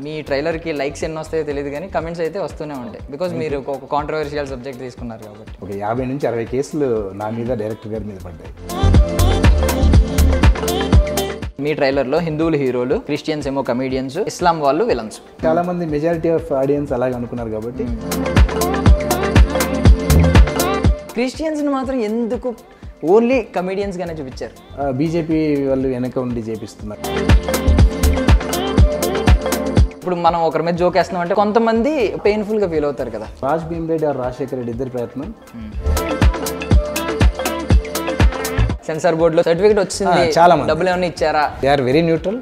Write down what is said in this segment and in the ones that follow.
మీ ట్రైలర్కి likes ఎన్ని వస్తాయో తెలియదు కానీ కమెంట్స్ అయితే వస్తూనే ఉంటాయి బికాజ్ మీరు ఒక కాంట్రవర్షియల్ సబ్జెక్ట్ తీసుకున్నారు కాబట్టి. ఒక 50 నుంచి 60 కేసులు నా మీద డైరెక్టర్ గారి మీద పడ్డాయి. మీ ట్రైలర్లో హిందువులు హీరోలు, క్రిస్టియన్స్ ఏమో కమీడియన్స్, ఇస్లాం వాళ్ళు విలన్స్. చాలా మంది మెజారిటీ ఆఫ్ ఆడియన్స్ అలాగే అనుకున్నారు కాబట్టి క్రిస్టియన్స్ని మాత్రం ఎందుకు ఓన్లీ కమీడియన్స్గానే చూపించారు? బీజేపీ వాళ్ళు వెనక ఉండి చేపిస్తున్నారు. ఇప్పుడు మనం ఒకరి మీద జోక్ వేస్తున్నాం అంటే కొంతమంది పెయిన్ఫుల్గా ఫీల్ అవుతారు కదా. రాజ్ భీమ్రెడ్డి ఆర్ రాజశేఖర్ రెడ్డి ఇద్దరు ప్రయత్నం. సెన్సార్ బోర్డులో సర్టిఫికేట్ వచ్చింది, చాలా మంది డబ్బులు ఏమైనా ఇచ్చారా? They are very neutral.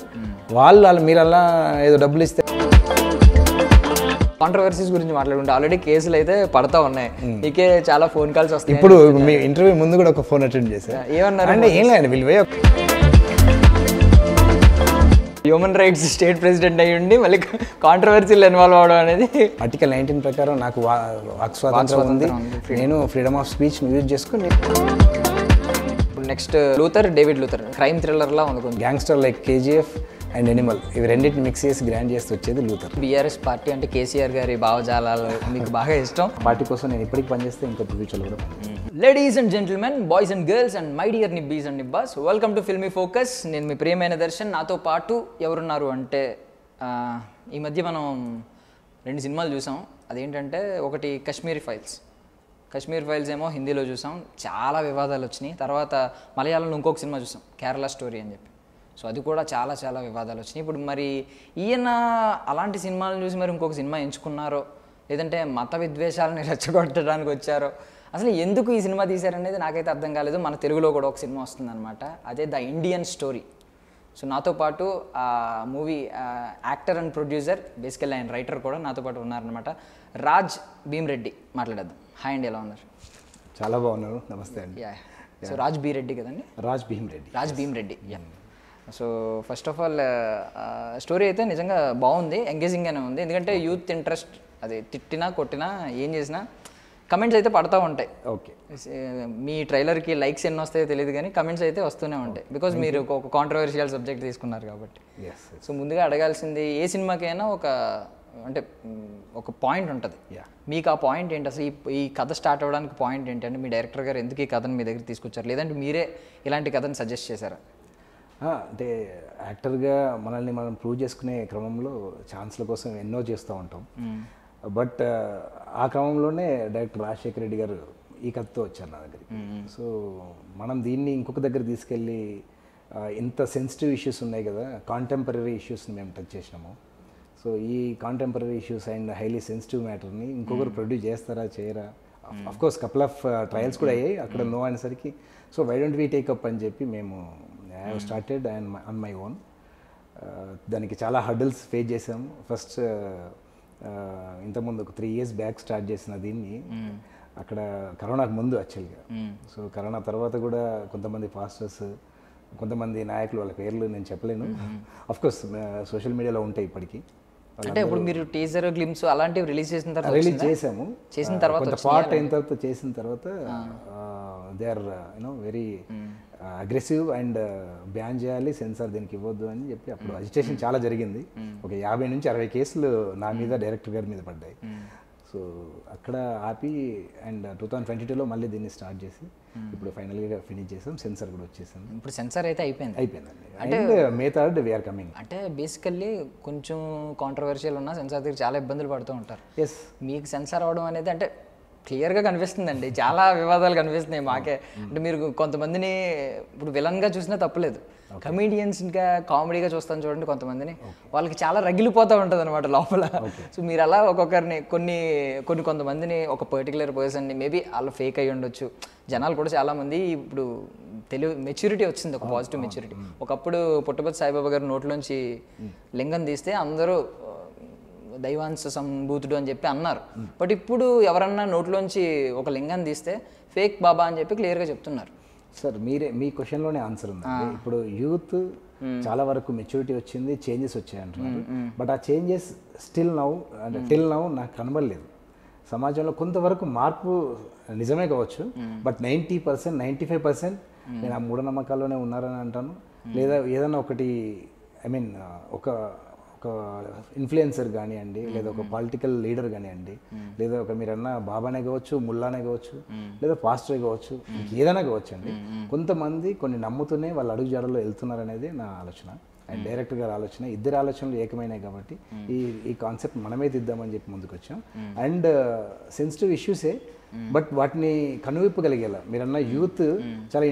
వాళ్ళు మీరు అలా ఏదో డబ్బులు ఇస్తే. కాంట్రవర్సీస్ గురించి మాట్లాడుకుంటే ఆల్రెడీ కేసులు అయితే పడతా ఉన్నాయి, మీకే చాలా ఫోన్ కాల్స్ వస్తాయి. ఇప్పుడు మీ ఇంటర్వ్యూ ముందు కూడా ఒక ఫోన్ అటెండ్ చేశారు. ఏమన్నారు అంటే ఏం లేదు, వీళ్ళు హ్యూమన్ రైట్స్ స్టేట్ ప్రెసిడెంట్ అయ్యి ఉండి మళ్ళీ కాంట్రవర్సీలు ఇన్వాల్వ్ అవడం అనేది. ఆర్టికల్ 19 ప్రకారం నాకు వాక్ స్వాతంత్రం ఉంది, నేను ఫ్రీడమ్ ఆఫ్ స్పీచ్ యూజ్ చేసుకుని. ఇప్పుడు next Luther, David Luther crime థ్రిల్లర్లా ఉంది కొంచెం. Gangster like KGF and Animal, ఇవి రెండింటిని మిక్స్ చేసి గ్రాండ్ చేసి వచ్చేది లూథర్. బీఆర్ఎస్ పార్టీ అంటే కేసీఆర్ గారి భావజాలాలు మీకు బాగా ఇష్టం. పార్టీ కోసం నేను ఇప్పటికి పనిచేస్తే ఇంకా ఫ్యూచర్లో కూడా. Ladies and gentlemen, boys and girls and my dear nibbies and nibbas, welcome to Filmy Focus. నేను మీ ప్రియమైన దర్శన్. నాతో పాటు ఎవరున్నారు అంటే ఈ మధ్య మనం 2 సినిమాలు చూసాం. అదేంటంటే ఒకటి కాశ్మీరీ ఫైల్స్. కాశ్మీర్ ఫైల్స్ ఏమో హిందీలో చూసాం, చాలా వివాదాలు వచ్చినాయి. తర్వాత మలయాళంలో ఇంకొక సినిమా చూసాం, కేరళ స్టోరీ అని చెప్పి. సో అది కూడా చాలా చాలా వివాదాలు వచ్చినాయి. ఇప్పుడు మరి ఈయన అలాంటి సినిమాలను చూసి మరి ఇంకొక సినిమా ఎంచుకున్నారో, లేదంటే మత విద్వేషాలని రెచ్చగొట్టడానికి వచ్చారో, అసలు ఎందుకు ఈ సినిమా తీశారనేది నాకైతే అర్థం కాలేదు. మన తెలుగులో కూడా ఒక సినిమా వస్తుందన్నమాట, అదే ద ఇండియన్ స్టోరీ. సో నాతో పాటు ఆ movie actor and producer, basically ఆయన రైటర్ కూడా నాతో పాటు ఉన్నారనమాట, రాజ్ భీమ్రెడ్డి. మాట్లాడేద్దాం. హాయ్ అండి, ఎలా ఉన్నారు? చాలా బాగున్నారు, నమస్తే అండి. సో రాజ్ బీ రెడ్డి కదండి? Raj Bhim Reddy. Raj Bhim Reddy. So first of all story అయితే నిజంగా బాగుంది, ఎంగేజింగ్గానే ఉంది. ఎందుకంటే యూత్ ఇంట్రెస్ట్, అది తిట్టినా కొట్టినా ఏం చేసినా కమెంట్స్ అయితే పడతా ఉంటాయి. ఓకే, మీ ట్రైలర్కి లైక్స్ ఎన్ని వస్తాయో తెలియదు కానీ కమెంట్స్ అయితే వస్తూనే ఉంటాయి బికాజ్ మీరు ఒక కాంట్రవర్షియల్ సబ్జెక్ట్ తీసుకున్నారు కాబట్టి. సో ముందుగా అడగాల్సింది, ఏ సినిమాకైనా ఒక పాయింట్ ఉంటుంది. మీకు ఆ పాయింట్ ఏంటి? అసలు ఈ కథ స్టార్ట్ అవ్వడానికి పాయింట్ ఏంటి? అంటే మీ డైరెక్టర్ గారు ఎందుకు ఈ కథను మీ దగ్గర తీసుకొచ్చారు, లేదంటే మీరే ఇలాంటి కథను సజెస్ట్ చేశారా? అంటే యాక్టర్గా మనల్ని మనం ప్రూవ్ చేసుకునే క్రమంలో ఛాన్స్ల కోసం ఎన్నో చేస్తూ ఉంటాం. బట్ ఆ క్రమంలోనే డైరెక్టర్ రాజశేఖర్ రెడ్డి గారు ఈ కథతో వచ్చారు నా దగ్గరికి. సో మనం దీన్ని ఇంకొక దగ్గర తీసుకెళ్ళి, ఇంత సెన్సిటివ్ ఇష్యూస్ ఉన్నాయి కదా, కాంటెంపరీ ఇష్యూస్ని మేము టచ్ చేసినాము. సో ఈ contemporary issues and highly sensitive మ్యాటర్ని ఇంకొకరు ప్రొడ్యూస్ చేస్తారా చేయరా? అఫ్కోర్స్ కపుల్ ఆఫ్ ట్రయల్స్ కూడా అయ్యాయి, అక్కడ నో అనేసరికి so why don't we take up చెప్పి మేము I have started and on my own. దానికి చాలా హర్డల్స్ ఫేస్ చేసాము. ఫస్ట్ ఇంతకుముందు ఒక 3 years బ్యాక్ స్టార్ట్ చేసిన దీన్ని, అక్కడ కరోనాకు ముందు యాక్చువల్గా. సో కరోనా తర్వాత కూడా కొంతమంది పాస్టర్స్, కొంతమంది నాయకులు, వాళ్ళ పేర్లు నేను చెప్పలేను, అఫ్కోర్స్ సోషల్ మీడియాలో ఉంటాయి ఇప్పటికీ. అంటే ఇప్పుడు మీరు టీజర్, గ్లిమ్స్ అలాంటివి రిలీజ్ చేసిన తర్వాత కొంత పార్ట్ అయిన తర్వాత చేసిన తర్వాత they are very aggressive and ban చేయాలి, సెన్సార్ దీనికి ఇవ్వద్దు అని చెప్పి అప్పుడు అజిటేషన్ చాలా జరిగింది. ఒక 50 నుంచి 60 కేసులు నా మీద డైరెక్టర్ గారి మీద పడ్డాయి. సో అక్కడ ఆపి అండ్ 2022లో మళ్ళీ దీన్ని స్టార్ట్ చేసి ఇప్పుడు ఫైనల్గా ఫినిష్ చేసాం. సెన్సార్ కూడా వచ్చేసాం. ఇప్పుడు సెన్సార్ అయితే అయిపోయిందండి. అంటే May 3rd వీఆర్ కమింగ్. అంటే బేసికల్లీ కొంచెం కాంట్రవర్షియల్ ఉన్న సెన్సార్ దగ్గర చాలా ఇబ్బందులు పడుతూ ఉంటారు. ఎస్, మీకు సెన్సార్ అవడం అనేది అంటే క్లియర్గా కనిపిస్తుందండి, చాలా వివాదాలు కనిపిస్తున్నాయి మాకే. అంటే మీరు కొంతమందిని ఇప్పుడు విలన్గా చూసినా తప్పులేదు, కమీడియన్స్గా కామెడీగా చూస్తాను చూడండి కొంతమందిని, వాళ్ళకి చాలా రగిలిపోతూ ఉంటుంది అనమాట లోపల. సో మీరు అలా ఒక్కొక్కరిని కొంతమందిని, ఒక పర్టికులర్ పర్సన్ని, మేబీ వాళ్ళు ఫేక్ అయ్యి ఉండొచ్చు. జనాలు కూడా చాలామంది ఇప్పుడు మెచ్యూరిటీ వచ్చింది, ఒక పాజిటివ్ మెచ్యూరిటీ. ఒకప్పుడు పుట్టపర్తి సాయిబాబా గారి నోట్లోంచి లింగం తీస్తే అందరూ దైవాంశ సంభూతుడు అని చెప్పి అన్నారు. బట్ ఇప్పుడు ఎవరన్నా నోట్లోంచి ఒక లింగాన్ని తీస్తే ఫేక్ బాబా అని చెప్పి క్లియర్గా చెప్తున్నారు. సార్ మీ క్వశ్చన్లోనే ఆన్సర్ ఉంది. ఇప్పుడు యూత్ చాలా వరకు మెచ్యూరిటీ వచ్చింది, చేంజెస్ వచ్చాయి అంటున్నారు. బట్ ఆ చేంజెస్ టిల్ నౌ నాకు కనబడలేదు. సమాజంలో కొంతవరకు మార్పు నిజమే కావచ్చు, బట్ 90%, 95% నేను ఆ మూఢనమ్మకాల్లోనే ఉన్నారని అంటాను. లేదా ఏదన్నా ఒకటి ఒక ఒక ఇన్ఫ్లుయెన్సర్ కానివ్వండి, లేదా ఒక పొలిటికల్ లీడర్ కానివ్వండి, లేదా ఒక మీరన్న బాబానే కావచ్చు, ముల్లానే కావచ్చు, లేదా పాస్టరే కావచ్చు, ఏదైనా కావచ్చు అండి, కొంతమంది కొన్ని నమ్ముతూనే వాళ్ళు అడుగు జాడలో వెళ్తున్నారు అనేది నా ఆలోచన. అండ్ డైరెక్టర్ గారి ఆలోచన, ఇద్దరు ఆలోచనలు ఏకమైనాయి కాబట్టి ఈ కాన్సెప్ట్ మనమే తీద్దామని చెప్పి ముందుకు వచ్చాం. అండ్ సెన్సిటివ్ ఇష్యూసే, బట్ వాటిని కనువిప్పగలిగేలా మీరన్న యూత్ చాలా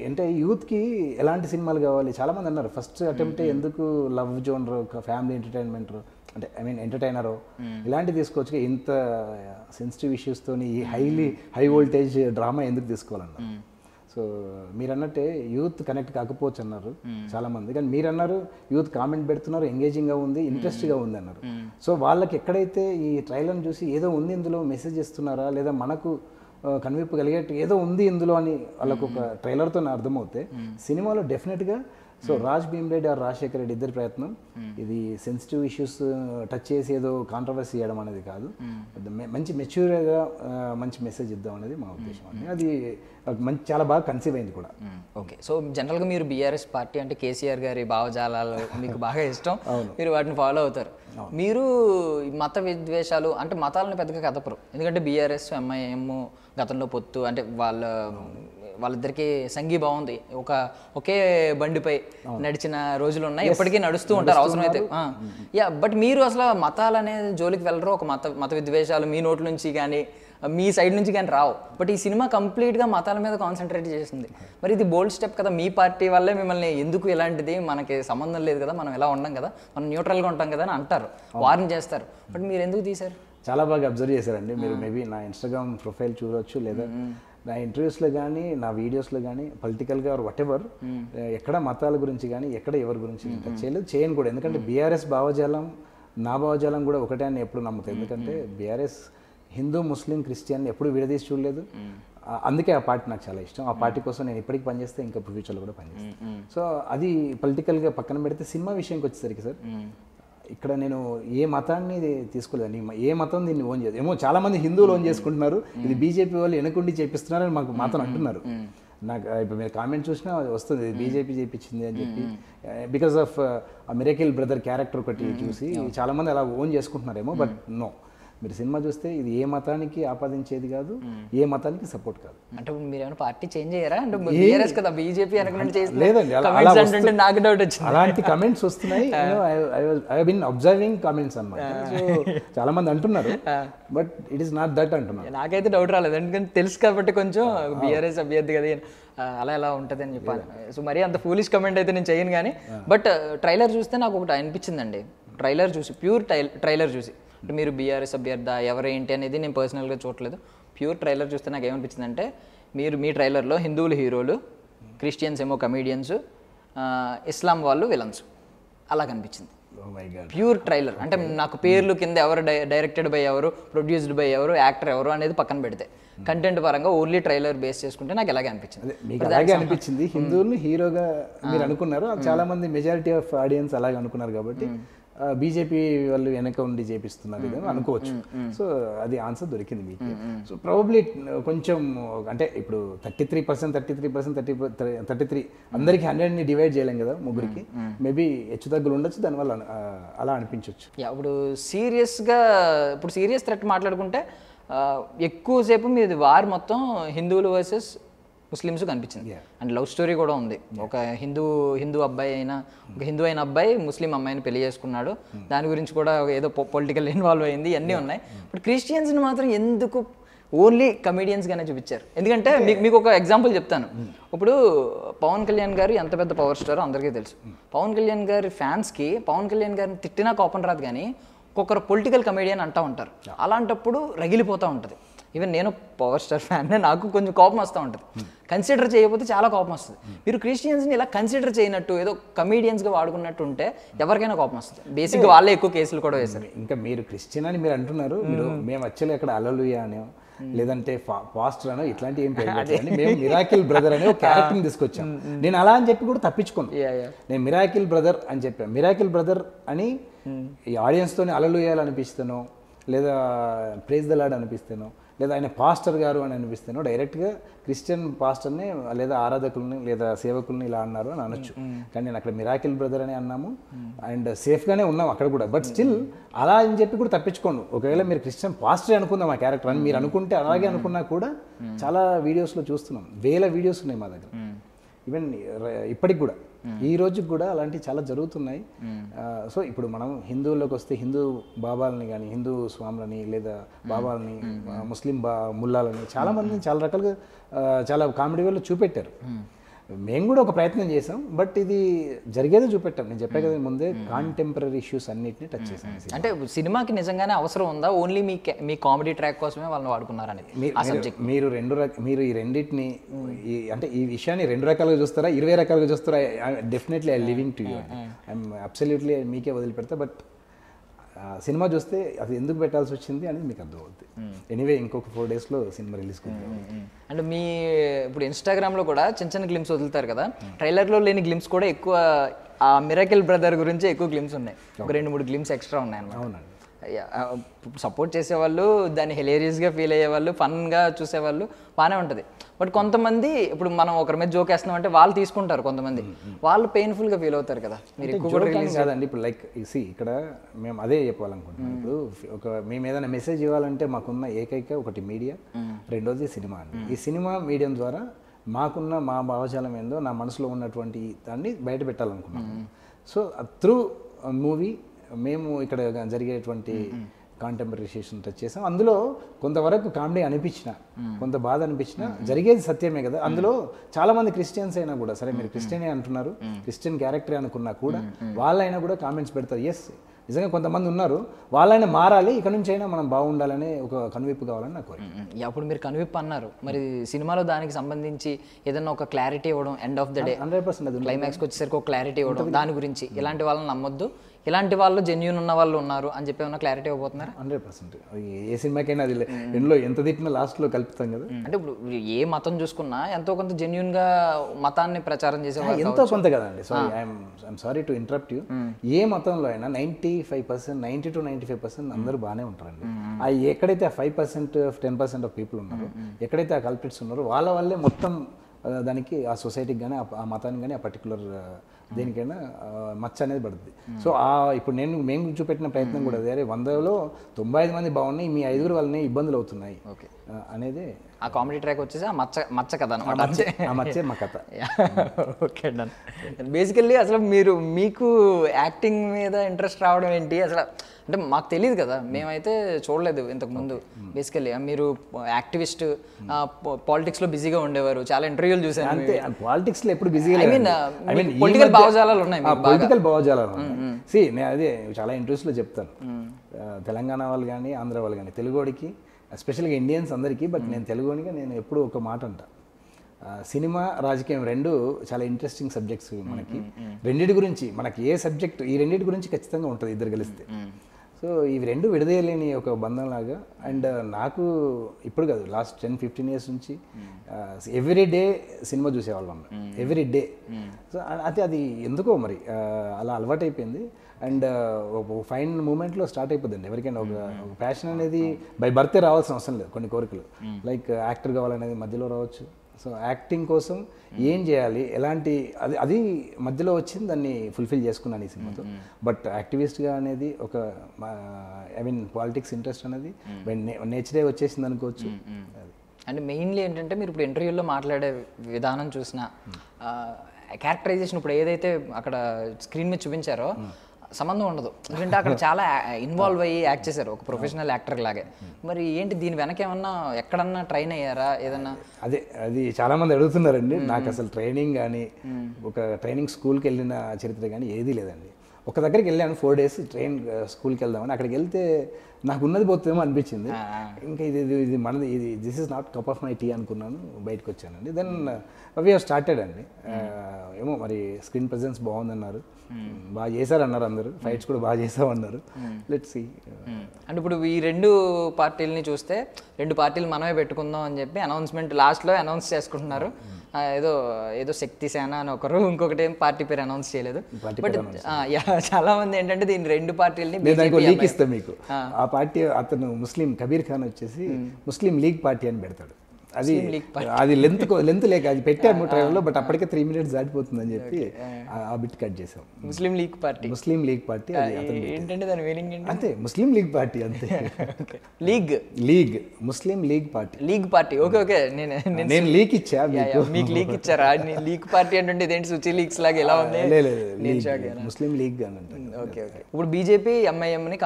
అంటే యూత్కి ఎలాంటి సినిమాలు కావాలి, చాలామంది అన్నారు ఫస్ట్ అటెంప్ట్ ఎందుకు లవ్ జోనర్, ఫ్యామిలీ ఎంటర్టైన్మెంట్ అంటే ఎంటర్టైనరు ఇలాంటివి తీసుకోవచ్చు, ఇంత సెన్సిటివ్ ఇష్యూస్తోని ఈ హై వోల్టేజ్ డ్రామా ఎందుకు తీసుకోవాలన్నారు. సో మీరు అన్నట్టే యూత్ కనెక్ట్ కాకపోవచ్చు అన్నారు చాలామంది, కానీ మీరు అన్నారు యూత్ కామెంట్ పెడుతున్నారు, ఎంగేజింగ్గా ఉంది, ఇంట్రెస్ట్గా ఉంది అన్నారు. సో వాళ్ళకి ఎక్కడైతే ఈ ట్రైలర్ని చూసి ఏదో ఉంది ఇందులో మెసేజ్ ఇస్తున్నారా, లేదా మనకు కనివిప్పగలిగేట్టు ఏదో ఉంది ఇందులో అని వాళ్ళకు ఒక ట్రైలర్తో అర్థమవుతే సినిమాలో డెఫినెట్గా సో రాజ్ భీమ్రెడ్డి ఆర్ రాజశేఖర్ రెడ్డి ఇద్దరి ప్రయత్నం ఇది సెన్సిటివ్ ఇష్యూస్ టచ్ చేసి ఏదో కాంట్రవర్సీ చేయడం అనేది కాదు, మంచి మెచ్యూర్గా మంచి మెసేజ్ ఇద్దాం అనేది మా ఉద్దేశం అండి. అది మంచి చాలా బాగా కన్సీవ్ అయింది కూడా. ఓకే, సో జనరల్గా మీరు బీఆర్ఎస్ పార్టీ అంటే కేసీఆర్ గారి భావజాలాలు మీకు బాగా ఇష్టం, మీరు వాటిని ఫాలో అవుతారు. మీరు మత విద్వేషాలు అంటే మతాలను పెద్దగా కదపరు, ఎందుకంటే బీఆర్ఎస్ ఎంఐఎం గతంలో పొత్తు అంటే వాళ్ళిద్దరికి సంఘీభావం ఉంది, ఒకే బండిపై నడిచిన రోజులు ఉన్నాయి, ఇప్పటికీ నడుస్తూ ఉంటారు అవసరమైతే. బట్ మీరు అసలు మతాలు అనేది జోలికి వెళ్ళరు, ఒక మత విద్వేషాలు మీ నోట్ల నుంచి కానీ మీ సైడ్ నుంచి కానీ రావు. బట్ ఈ సినిమా కంప్లీట్గా మతాల మీద కాన్సన్ట్రేట్ చేసింది. మరి ఇది బోల్డ్ స్టెప్ కదా, మీ పార్టీ వల్లే మిమ్మల్ని ఎందుకు ఇలాంటిది మనకి సంబంధం లేదు కదా, మనం ఎలా ఉండం కదా, మనం న్యూట్రల్గా ఉంటాం కదా అని అంటారు, వార్న్ చేస్తారు. బట్ మీరు ఎందుకు తీశారు? చాలా బాగా అబ్జర్వ్ చేశారండి మీరు. మేబీ నా ఇన్స్టాగ్రామ్ ప్రొఫైల్ చూడవచ్చు, లేదా నా ఇంటర్వ్యూస్లో కానీ నా వీడియోస్లో కానీ పొలిటికల్గా వాట్ ఎవర్ ఎక్కడ మతాల గురించి కానీ ఎక్కడ ఎవరి గురించి టచ్ చేయను కూడా. ఎందుకంటే బీఆర్ఎస్ భావజాలం నా భావజాలం కూడా ఒకటే అని ఎప్పుడు నమ్ముతాయి. ఎందుకంటే బీఆర్ఎస్ హిందూ ముస్లిం క్రిస్టియన్ ఎప్పుడు విడదీసి చూడలేదు, అందుకే ఆ పార్టీ నాకు చాలా ఇష్టం. ఆ పార్టీ కోసం నేను ఇప్పటికి పనిచేస్తే ఇంకా ఫ్యూచర్లో కూడా పనిచేస్తాను. సో అది పొలిటికల్గా పక్కన పెడితే సినిమా విషయంకి వచ్చేసరికి సార్, ఇక్కడ నేను ఏ మతాన్ని తీసుకోలేదండి, ఏ మతం దీన్ని ఓన్ చేయదు. ఏమో చాలామంది హిందువులు ఓన్ చేసుకుంటున్నారు, ఇది బీజేపీ వాళ్ళు వెనకుండి చేపిస్తున్నారని మాకు మాత్రం అంటున్నారు. నాకు ఇప్పుడు మీరు కామెంట్ చూసినా వస్తుంది బీజేపీ చేయించింది అని చెప్పి, because of miracle brother character ఒకటి చూసి చాలామంది అలా ఓన్ చేసుకుంటున్నారేమో. బట్ నో, మీరు సినిమా చూస్తే ఇది ఏ మతానికి ఆపాదించేది కాదు, ఏ మతానికి సపోర్ట్ కాదు. అంటే మీరు ఏమైనా పార్టీ చేంజ్ అయ్యారా? అంటే బీఆర్ఎస్ కదా బీజేపీ లేదండి, నాకు డౌట్ వచ్చింది. అలాంటి కమెంట్స్ వస్తున్నాయి, ఐ బిన్ అబ్జర్వింగ్ కమెంట్స్ అన్నమాట. సో చాలా మంది అంటున్నారు, but it is not that అంటున్నారు. నాకైతే డౌట్ రాలేదు, ఎందుకంటే తెలుసు కాబట్టి కొంచెం బీఆర్ఎస్ అభ్యర్థి కదా అలా ఎలా ఉంటుంది అని చెప్పాను. సో మరీ అంత ఫూలిష్ కమెంట్ అయితే నేను చేయను కానీ, బట్ ట్రైలర్ చూస్తే నాకు ఒకటి అనిపించిందండి. ట్రైలర్ చూసి, ప్యూర్ ట్రైలర్ చూసి, అంటే మీరు బీఆర్ఎస్ అభ్యర్థి ఎవరేంటి అనేది నేను పర్సనల్గా చూడలేదు, ప్యూర్ ట్రైలర్ చూస్తే నాకు ఏమనిపించింది అంటే, మీ ట్రైలర్లో హిందువులు హీరోలు, క్రిస్టియన్స్ ఏమో కమీడియన్స్, ఇస్లాం వాళ్ళు విలన్స్ అలా కనిపించింది. ప్యూర్ ట్రైలర్ అంటే నాకు పేర్లు కింద ఎవరు డైరెక్టెడ్ బై ఎవరు, ప్రొడ్యూస్డ్ బై ఎవరు, యాక్టర్ ఎవరు అనేది పక్కన పెడితే కంటెంట్ పరంగా ఓన్లీ ట్రైలర్ బేస్ చేసుకుంటే నాకు ఎలాగే అనిపించింది. మీకు అలాగే అనిపించింది, హిందువుల్ని హీరోగా మీరు అనుకున్నారు, చాలా మంది మెజారిటీ ఆఫ్ ఆడియన్స్ అలాగే అనుకున్నారు కాబట్టి బీజేపీ వాళ్ళు వెనక ఉండి చేపిస్తున్నారు అని అనుకోవచ్చు. సో అది ఆన్సర్ దొరికింది మీకు. సో ప్రాబబ్లీ కొంచెం అంటే ఇప్పుడు 33% అందరికి 100ని డివైడ్ చేయలేం కదా ముగ్గురికి, మేబీ హెచ్చు తగ్గులు ఉండొచ్చు, దానివల్ల అలా అనిపించవచ్చు. ఇప్పుడు సీరియస్ థ్రెట్ మాట్లాడుకుంటే ఎక్కువసేపు మీది వార్ మొత్తం హిందువులు వర్సెస్ ముస్లిమ్స్ కనిపించింది. అండ్ లవ్ స్టోరీ కూడా ఉంది. ఒక హిందూ అబ్బాయి హిందూ అయిన అబ్బాయి ముస్లిం అమ్మాయిని పెళ్లి చేసుకున్నాడు, దాని గురించి కూడా ఏదో పొలిటికల్ ఇన్వాల్వ్ అయింది, అన్నీ ఉన్నాయి. బట్ క్రిస్టియన్స్ని మాత్రం ఎందుకు ఓన్లీ కమీడియన్స్గానే చూపించారు? ఎందుకంటే మీకు ఒక ఎగ్జాంపుల్ చెప్తాను. ఇప్పుడు పవన్ కళ్యాణ్ గారు ఎంత పెద్ద పవర్ స్టారో అందరికీ తెలుసు. పవన్ కళ్యాణ్ గారి ఫ్యాన్స్కి పవన్ కళ్యాణ్ గారిని తిట్టినా కోపం రాదు, కానీ ఒక్కొక్కరు పొలిటికల్ కమీడియన్ అంటూ ఉంటారు. అలాంటప్పుడు రగిలిపోతూ ఉంటుంది. ఈవెన్ నేను పవర్ స్టార్ ఫ్యాన్, నాకు కొంచెం కోపం వస్తూ ఉంటుంది. కన్సిడర్ చేయకపోతే చాలా కోపం వస్తుంది. మీరు క్రిస్టియన్స్ని ఇలా కన్సిడర్ చేయనట్టు ఏదో కమీడియన్స్గా వాడుకున్నట్టు ఉంటే ఎవరికైనా కోపం వస్తుంది. బేసిక్గా వాళ్ళే ఎక్కువ కేసులు కూడా వేశారు. ఇంకా మీరు క్రిస్టియన్ అని మీరు అంటున్నారు, మేము వచ్చేది అక్కడ అల్లలుయా అనో లేదంటే పాస్టర్ అనో ఇట్లాంటి ఏం పేరు, మేము మిరాకిల్ బ్రదర్ అనే ఒక క్యారెక్టర్ని తీసుకొచ్చాం. నేను అలా అని చెప్పి కూడా తప్పించుకున్నాను. నేను మిరాకిల్ బ్రదర్ అని చెప్పాను. మిరాకిల్ బ్రదర్ అని ఈ ఆడియన్స్తోని అల్లలుయాలు అనిపిస్తానో, లేదా ప్రైజ్ ద లార్డ్ అనిపిస్తానో, లేదా ఆయన పాస్టర్ గారు అని అనిపిస్తేనో డైరెక్ట్గా క్రిస్టియన్ పాస్టర్ని లేదా ఆరాధకుల్ని లేదా సేవకుల్ని ఇలా అన్నారు అని అనొచ్చు. కానీ నేను అక్కడ మిరాకిల్ బ్రదర్ అని అన్నాము అండ్ సేఫ్గానే ఉన్నాం అక్కడ కూడా. బట్ స్టిల్ అలా అని చెప్పి కూడా తప్పించుకోండి. ఒకవేళ మీరు క్రిస్టియన్ పాస్టర్ అనుకుందాం ఆ క్యారెక్టర్ అని మీరు అనుకుంటే అలాగే అనుకున్నా కూడా చాలా వీడియోస్లో చూస్తున్నాం, వేల వీడియోస్ ఉన్నాయి మా దగ్గర. ఈవెన్ ఇప్పటికి కూడా ఈ రోజుకి కూడా అలాంటివి చాలా జరుగుతున్నాయి. సో ఇప్పుడు మనం హిందువుల్లోకి వస్తే హిందూ బాబాలని కానీ హిందూ స్వాములని లేదా బాబాలని ముస్లిం ముల్లాలని చాలామందిని చాలా రకాలుగా చాలా కామెడీ వాళ్ళు చూపెట్టారు. మేము కూడా ఒక ప్రయత్నం చేసాం, బట్ ఇది జరిగేదే చూపెట్టాం. నేను చెప్పే కదా ముందే కాంటెంపరీ ఇష్యూస్ అన్నిటిని టచ్ చేసాం. అంటే సినిమాకి నిజంగానే అవసరం ఉందా, ఓన్లీ మీ కామెడీ ట్రాక్ కోసమే వాళ్ళని వాడుకున్నారని? మీరు ఈ రెండింటిని అంటే ఈ విషయాన్ని 2 రకాలుగా చూస్తారా, 20 రకాలుగా చూస్తారా? Definitely I living to you, I'm absolutely మీకే వదిలిపెడతా. బట్ సినిమా చూస్తే అది ఎందుకు పెట్టాల్సి వచ్చింది అనేది మీకు అర్థమవుతుంది. ఎనీవే ఇంకొక 4 డేస్లో సినిమా రిలీజ్ అవుతుంది. అంటే మీ ఇప్పుడు ఇన్స్టాగ్రామ్లో కూడా చిన్న చిన్న గ్లిమ్స్ వదులుతారు కదా, ట్రైలర్లో లేని గ్లిమ్స్ కూడా ఎక్కువ ఆ మిరాకిల్ బ్రదర్ గురించి ఎక్కువ గ్లిమ్స్ ఉన్నాయి, ఒక 2-3 గ్లిమ్స్ ఎక్స్ట్రా ఉన్నాయి అన్నమాట. అవునండి. సపోర్ట్ చేసేవాళ్ళు, దాన్ని హిలేరియస్గా ఫీల్ అయ్యేవాళ్ళు, ఫన్గా చూసేవాళ్ళు బాగానే ఉంటుంది. బట్ కొంతమంది ఇప్పుడు మనం ఒకరి మీద జోక్ వేస్తున్నాం అంటే వాళ్ళు తీసుకుంటారు, కొంతమంది వాళ్ళు పెయిన్ఫుల్గా ఫీల్ అవుతారు కదా. మీరు ఎక్కువ కూడా రిలీజ్ కాదండి. ఇప్పుడు లైక్ ఇక్కడ మేము అదే చెప్పాలనుకుంటున్నాం. ఇప్పుడు మేము ఏదైనా మెసేజ్ ఇవ్వాలంటే మాకున్న ఏకైక ఒకటి మీడియా, రెండోది సినిమా అండి. ఈ సినిమా మీడియం ద్వారా మాకున్న మా భావజాలం ఏందో, నా మనసులో ఉన్నటువంటి దాన్ని బయట పెట్టాలనుకున్నాము. సో త్రూ మూవీ మేము ఇక్కడ జరిగేటువంటి కాంటెంపరీ ఇష్యూస్ని టచ్ చేసాం. అందులో కొంతవరకు కామెడీ అనిపించిన, కొంత బాధ అనిపించిన, జరిగేది సత్యమే కదా. అందులో చాలామంది క్రిస్టియన్స్ అయినా కూడా, సరే మీరు క్రిస్టియనే అంటున్నారు, క్రిస్టియన్ క్యారెక్టరే అనుకున్నా కూడా వాళ్ళైనా కూడా కామెంట్స్ పెడతారు. ఎస్, నిజంగా కొంతమంది ఉన్నారు, వాళ్ళైనా మారాలి, ఇక్కడ నుంచి అయినా మనం బాగుండాలని ఒక కనువిప్పు కావాలని నా కోరిక. అప్పుడు మీరు కనువిప్పు అన్నారు, మరి సినిమాలో దానికి సంబంధించి ఏదన్నా ఒక క్లారిటీ ఇవ్వడం, ఎండ్ ఆఫ్ ద డే 100% అది క్లైమాక్స్కి వచ్చేసరికి ఒక క్లారిటీ ఇవ్వడం దాని గురించి, ఇలాంటి వాళ్ళని నమ్మొద్దు, ఇలాంటి వాళ్ళు జెన్యూన్ ఉన్న వాళ్ళు ఉన్నారు అని చెప్పి ఏమన్నా క్లారిటీ ఇవ్వబోతున్నారు? 100%. ఏ సినిమాకైనా అది ఎండ్లో ఎంత తిట్టినా లాస్ట్లో కలుపుతాం కదా. అంటే ఇప్పుడు ఏ మతం చూసుకున్నా ఎంతో కొంత జెన్యూన్గా మతాన్ని ప్రచారం చేసేవాళ్ళు ఎంతో కొంత కదండి. Sorry, I'm sorry to interrupt you. ఏ మతంలో అయినా 95%, 90 to 95% అందరూ బాగానే ఉంటారండి. ఎక్కడైతే 5%, 10% ఆఫ్ పీపుల్ ఉన్నారో, ఎక్కడైతే ఆ కల్పిట్స్ ఉన్నారో వాళ్ళ వల్లే మొత్తం దానికి ఆ సొసైటీకి కానీ ఆ మతానికి కానీ ఆ పర్టికులర్ దేనికైనా మచ్చ అనేది పడుతుంది. సో ఇప్పుడు మేము చూపెట్టిన ప్రయత్నం కూడా అదే, 100లో 95 మంది బాగున్నాయి, మీ 5 వాళ్ళని ఇబ్బందులు అవుతున్నాయి అనేది ఆ కామెడీ ట్రాక్ వచ్చేసి ఆ మచ్చ కథ అనమాట. ఆ మచ్చే మా కథ. Okay done. బేసికల్లీ అసలు మీకు యాక్టింగ్ మీద ఇంట్రెస్ట్ రావడం ఏంటి అసలు? అంటే మాకు తెలియదు కదా, మేమైతే చూడలేదు ఇంతకుముందు. బేసికల్లీ మీరు యాక్టివిస్ట్, పాలిటిక్స్లో బిజీగా ఉండేవారు, చాలా ఇంటర్వ్యూలు చూసాను. అంతే, పాలిటిక్స్లో ఎప్పుడు బిజీగా, ఐ మీన్ పొలిటికల్ భావజాలాలు ఉన్నాయి, పొలిటికల్ భావజాలాలు ఉన్నాయి. నేను అదే చాలా ఇంట్రెస్ట్లో చెప్తాను. తెలంగాణ వాళ్ళు కానీ ఆంధ్ర వాళ్ళు కానీ, తెలుగోడికి ఎస్పెషల్గా ఇండియన్స్ అందరికీ, బట్ నేను తెలుగునిగా నేను ఎప్పుడు ఒక మాట అంటా, సినిమా రాజకీయం 2 చాలా ఇంట్రెస్టింగ్ సబ్జెక్ట్స్ మనకి. రెండింటి గురించి మనకి ఏ సబ్జెక్ట్, ఈ రెండింటి గురించి ఖచ్చితంగా ఉంటుంది ఇద్దరు కలిస్తే. సో ఇవి 2 విడదీయలేని ఒక బంధంలాగా. అండ్ నాకు ఇప్పుడు కాదు, లాస్ట్ 10-15 years నుంచి ఎవ్రీ డే సినిమా చూసేవాళ్ళం, ఎవ్రీ డే. సో అది ఎందుకో మరి అలా అలవాటైపోయింది. అండ్ ఒక ఫైన్ మూమెంట్లో స్టార్ట్ అయిపోద్దండి ఎవరికైనా. ఒక ప్యాషన్ అనేది బై బర్తే రావాల్సిన అవసరం లేదు. కొన్ని కోరికలు లైక్ యాక్టర్ కావాలనేది మధ్యలో రావచ్చు. సో యాక్టింగ్ కోసం ఏం చేయాలి, ఎలాంటి అది మధ్యలో వచ్చింది, దాన్ని ఫుల్ఫిల్ చేసుకున్నాను ఈ సినిమాతో. బట్ యాక్టివిస్ట్గా అనేది ఒక పాలిటిక్స్ ఇంట్రెస్ట్ అనేది నేచరే వచ్చేసింది అనుకోవచ్చు. అంటే మెయిన్లీ ఏంటంటే మీరు ఇప్పుడు ఇంటర్వ్యూలో మాట్లాడే విధానం చూసిన, క్యారెక్టరైజేషన్ ఇప్పుడు ఏదైతే అక్కడ స్క్రీన్ మీద చూపించారో సంబంధం ఉండదు, ఎందుకంటే అక్కడ చాలా ఇన్వాల్వ్ అయ్యి యాక్ట్ చేశారు ఒక ప్రొఫెషనల్ యాక్టర్ లాగే. మరి ఏంటి దీని వెనక ఏమన్నా ఎక్కడన్నా ట్రైన్ అయ్యారా ఏదన్నా? అది చాలా మంది అడుగుతున్నారండి. నాకు అసలు ట్రైనింగ్ కానీ ఒక ట్రైనింగ్ స్కూల్కి వెళ్ళిన చరిత్ర కానీ ఏదీ లేదండి. ఒక దగ్గరికి వెళ్ళాను 4 days స్కూల్కి వెళ్దామని. అక్కడికి వెళ్తే నాకు ఉన్నది పోతుందేమో అనిపించింది. ఇంకా ఇది మనది, this is not cup of my tea అనుకున్నాను, బయటకు వచ్చానండి. దెన్ వీ హ్యావ్ స్టార్టెడ్ అండి. ఏమో మరి స్క్రీన్ ప్రెజెన్స్ బాగుందన్నారు, బాగా చేశారన్నారు అందరూ, ఫైట్స్ కూడా బాగా చేసామన్నారు. Let's see. అంటే ఇప్పుడు ఈ 2 పార్టీలని చూస్తే 2 పార్టీలు మనమే పెట్టుకుందాం అని చెప్పి అనౌన్స్మెంట్ లాస్ట్లో అనౌన్స్ చేసుకుంటున్నారు. ఏదో ఏదో శక్తి సేన అని ఒకరు, ఇంకొకటి ఏం పార్టీ పేరు అనౌన్స్ చేయలేదు. బట్ చాలా మంది ఏంటంటే దీని రెండు పార్టీలని లీక్ ఇస్తాను మీకు. ఆ పార్టీ అతను ముస్లిం కబీర్ ఖాన్ వచ్చేసి ముస్లిం లీగ్ పార్టీ అని పెడతాడు. అది లెంత్ లేక అది పెట్టాము ట్రైలర్లో, బట్ అప్పటికే 3 minutes దాటిపోతుందని చెప్పి ఆ బిట్ కట్ చేసాం. ముస్లిం లీగ్ పార్టీ ఏంటంటే దాని మీనింగ్ ఏంటి? అంతే, ముస్లిం లీగ్ పార్టీ అంతే. లీగ్ ముస్లిం లీగ్ పార్టీ. ఓకే నేను లీక్ ఇచ్చా మీకు లీక్ ఇచ్చారా? లీగ్ పార్టీ అంటే ఇదేంటి సుచి లీగ్స్ లాగా ఎలా ఉంది? ముస్లిం లీగ్ అని అంటే. ఓకే ఇప్పుడు బీజేపీ ఎంఐఎం ని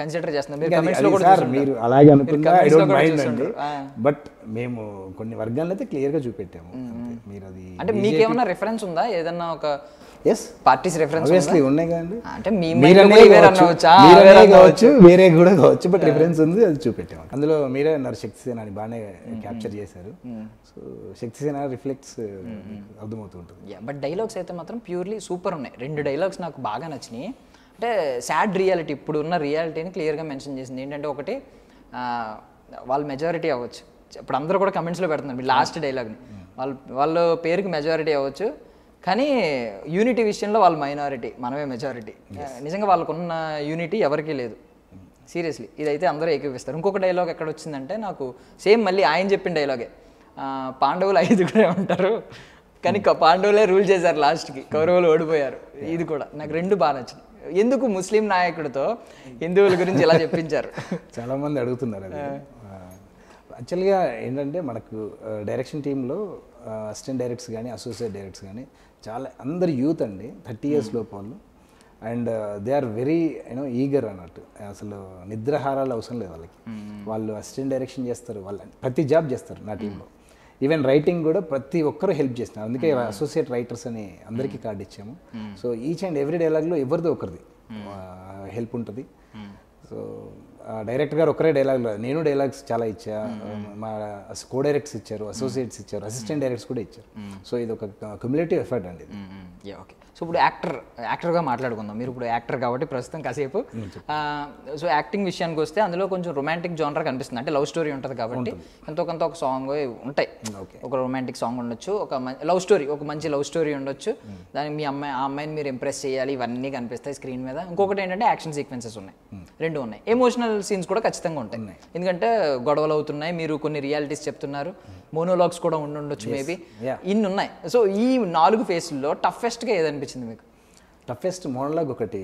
కన్సిడర్ చేస్తున్నారు. మీరు అలాగే అనుకున్నా ఐ డోంట్ మైండ్ అండి, బట్ మేము కొన్ని వర్గాలను అయితే క్లియర్ గా చూపెట్టాము. మీరు అది అంటే మీకేమన్నా రిఫరెన్స్ ఉందా? ఏదన్నా ఒక పార్టీస్ రిఫరెన్స్ ఆబ్వియస్లీ ఉన్నాయి కదండి. అంటే వేరే కూడా కావచ్చు, బట్ రిఫరెన్స్ ఉంది, అది చూపెట్టాము. అందులో మీరే అన్నారు శక్తి సేన అని, బాగానే క్యాప్చర్ చేశారు. సో శక్తి సేన రిఫ్లెక్ట్స్ అర్థమవుతుంటుంది. బట్ డైలాగ్స్ అయితే మాత్రం ప్యూర్లీ సూపర్ ఉన్నాయి. 2 డైలాగ్స్ నాకు బాగా నచ్చినాయి. అంటే సాడ్ రియాలిటీ, ఇప్పుడు ఉన్న రియాలిటీని క్లియర్గా మెన్షన్ చేసింది. ఏంటంటే ఒకటి వాళ్ళు మెజారిటీ అవ్వచ్చు, ఇప్పుడు అందరూ కూడా కమెంట్స్లో పెడుతున్నారు మీ లాస్ట్ డైలాగ్ని, వాళ్ళ పేరుకి మెజారిటీ అవ్వచ్చు కానీ యూనిటీ విషయంలో వాళ్ళు మైనారిటీ, మనమే మెజారిటీ. నిజంగా వాళ్ళకున్న యూనిటీ ఎవరికీ లేదు, సీరియస్లీ. ఇదైతే అందరూ ఏకీపిస్తారు. ఇంకొక డైలాగ్ ఎక్కడ వచ్చిందంటే నాకు సేమ్ మళ్ళీ ఆయన చెప్పిన డైలాగే, పాండవులు 5 ఉంటారు కానీ పాండవులే రూల్ చేశారు లాస్ట్కి, కౌరవులు ఓడిపోయారు. ఇది కూడా నాకు 2 బాగా నచ్చింది. ఎందుకు ముస్లిం నాయకుడితో హిందువుల గురించి ఇలా చెప్పించారు? చాలామంది అడుగుతున్నారు అది. యాక్చువల్గా ఏంటంటే మనకు డైరెక్షన్ టీంలో అసిస్టెంట్ డైరెక్టర్స్ కానీ అసోసియేట్ డైరెక్టర్స్ కానీ చాలా అందరు యూత్ అండి, 30 years లోపు వాళ్ళు. And they are very eager అన్నట్టు. అసలు నిద్రాహారాలు అవసరం లేదు వాళ్ళకి. వాళ్ళు అసిస్టెంట్ డైరెక్షన్ చేస్తారు, వాళ్ళు ప్రతి జాబ్ చేస్తారు నా టీంలో. ఈవెన్ రైటింగ్ కూడా ప్రతి ఒక్కరు హెల్ప్ చేస్తున్నారు. అందుకే అసోసియేట్ రైటర్స్ అని అందరికీ కార్డు ఇచ్చాము. సో ఈచ్ అండ్ ఎవ్రీ డైలాగ్లో ఎవరిదో ఒకరిది హెల్ప్ ఉంటుంది. సో డైరెక్టర్ గారు ఒకరే డైలాగ్లో, నేను డైలాగ్స్ చాలా ఇచ్చా, మా కో డైరెక్టర్స్ ఇచ్చారు, అసోసియేట్స్ ఇచ్చారు, అసిస్టెంట్ డైరెక్టర్స్ కూడా ఇచ్చారు. సో ఇది ఒక క్యుములేటివ్ ఎఫర్ట్ అండి. ఓకే, సో ఇప్పుడు యాక్టర్గా మాట్లాడుకుందాం. మీరు ఇప్పుడు యాక్టర్ కాబట్టి ప్రస్తుతం కాసేపు. సో యాక్టింగ్ విషయానికి వస్తే అందులో కొంచెం రొమాంటిక్ జానర్ కనిపిస్తుంది. అంటే లవ్ స్టోరీ ఉంటుంది కాబట్టి ఎంతో కొంత ఒక సాంగ్ ఉంటాయి. ఒక రొమాంటిక్ సాంగ్ ఉండొచ్చు, ఒక లవ్ స్టోరీ, ఒక మంచి లవ్ స్టోరీ ఉండొచ్చు. దానికి ఆ అమ్మాయిని మీరు ఇంప్రెస్ చేయాలి, ఇవన్నీ కనిపిస్తాయి స్క్రీన్ మీద. ఇంకొకటి ఏంటంటే యాక్షన్ సీక్వెన్సెస్ ఉన్నాయి, 2 ఉన్నాయి. ఎమోషనల్ సీన్స్ కూడా ఖచ్చితంగా ఉంటాయి, ఎందుకంటే గొడవలు అవుతున్నాయి, మీరు కొన్ని రియాలిటీస్ చెప్తున్నారు, మోనోలాగ్స్ కూడా ఉండొచ్చు మేబీ, ఇన్ని ఉన్నాయి. సో ఈ 4 ఫేస్ల్లో టఫెస్ట్గా ఏదనిపించింది మీకు? టఫెస్ట్ మోనోలాగ్ ఒకటి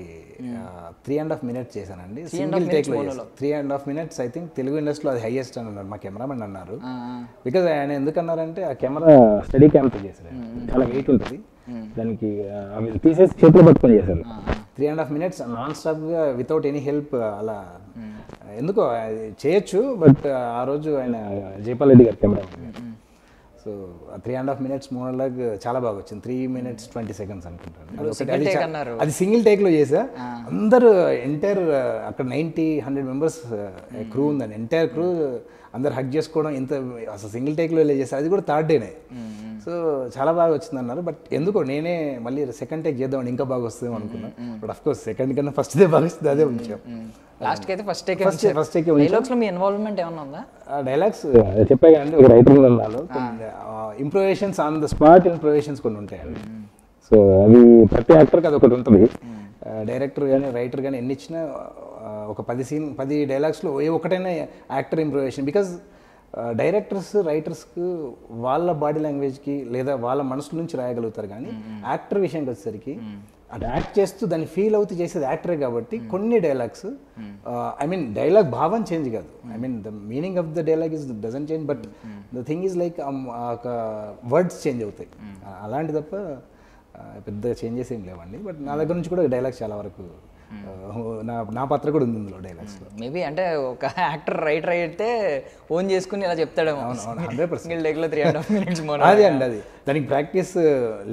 3.5 minutes చేశానండి, సింగిల్ టేక్లో. 3.5 minutes ఐ థింక్ తెలుగు ఇండస్ట్రీలో అది హైయెస్ట్ అని అన్నారు మా కెమెరామెన్ అన్నారు. బికాజ్ ఆయన ఎందుకన్నారంటే ఆ కెమెరా స్టడీ క్యామ్తో చేశారు, చాలా వెయిట్ ఉంటుంది దానికి, అవి పీసెస్ చేతిలో పట్టుకొని చేశారు. 3.5 minutes నాన్ స్టాప్గా వితౌట్ ఎనీ హెల్ప్ అలా. ఎందుకో చేయొచ్చు, బట్ ఆ రోజు ఆయన జైపాల్ రెడ్డి గారు కెమెరా. సో 3.5 minutes మోనోలాగ్ చాలా బాగా వచ్చింది. 3 minutes 20 seconds అనుకుంటాను. అది సింగిల్ టేక్లో చేసా. అందరూ ఎంటైర్ అక్కడ 90-100 members క్రూ ఉందండి, ఎంటైర్ క్రూ అందరు హక్ చేసుకోవడం, ఇంత అసలు సింగిల్ టేక్లో వెళ్ళి చేస్తారు. అది కూడా 3rd day. సో చాలా బాగా వచ్చింది అన్నారు. బట్ ఎందుకో నేనే మళ్ళీ సెకండ్ టేక్ చేద్దామని ఇంకా బాగా వస్తుందేమో అనుకున్నాను. బట్ అఫ్ కోర్స్ సెకండ్ కన్నా ఫస్ట్ డే బాగా వస్తుంది, అదే ఉంచాం. లాస్ట్ అయితే ఫస్ట్ టేక్. డైలాగ్స్లో మీ ఇన్వాల్వ్మెంట్ ఏమన్నా ఉందా? డైలాగ్స్ చెప్పే కానీ ఒక రైటర్ ఉన్నాను, ఇంప్రొవేషన్స్ ఆన్ ద స్పాట్ ఇంప్రొవేషన్స్ కొన్ని ఉంటాయండి. సో అవి ప్రతి యాక్టర్కి అది ఒకటి ఉంటుంది. డైరెక్టర్ కానీ రైటర్ కానీ ఎన్ని ఇచ్చినా ఒక 10 డైలాగ్స్లో ఏ ఒకటైనా యాక్టర్ ఇంప్రొవేషన్. బికాజ్ డైరెక్టర్స్ రైటర్స్కి వాళ్ళ బాడీ లాంగ్వేజ్కి లేదా వాళ్ళ మనసు నుంచి రాయగలుగుతారు, కానీ యాక్టర్ విషయానికి వచ్చేసరికి అంటే యాక్ట్ చేస్తూ దాన్ని ఫీల్ అవుతూ చేసేది యాక్టరే కాబట్టి కొన్ని డైలాగ్స్, ఐ మీన్ డైలాగ్ భావం చేంజ్ కాదు, I mean the meaning of the dialogue is doesn't change, but the thing is like ఒక వర్డ్స్ చేంజ్ అవుతాయి అలాంటి తప్ప పెద్ద చేంజెస్ ఏం లేవండి. బట్ నా దగ్గర నుంచి కూడా డైలాగ్స్ చాలా వరకు నా పాత్ర కూడా ఉంది ఇందులో డైలాగ్స్లో. మేబీ అంటే ఒక యాక్టర్ రైటర్ అయితే ఓన్ చేసుకుని ఇలా చెప్తాడేమో. 100% అదే అండి, అది దానికి ప్రాక్టీస్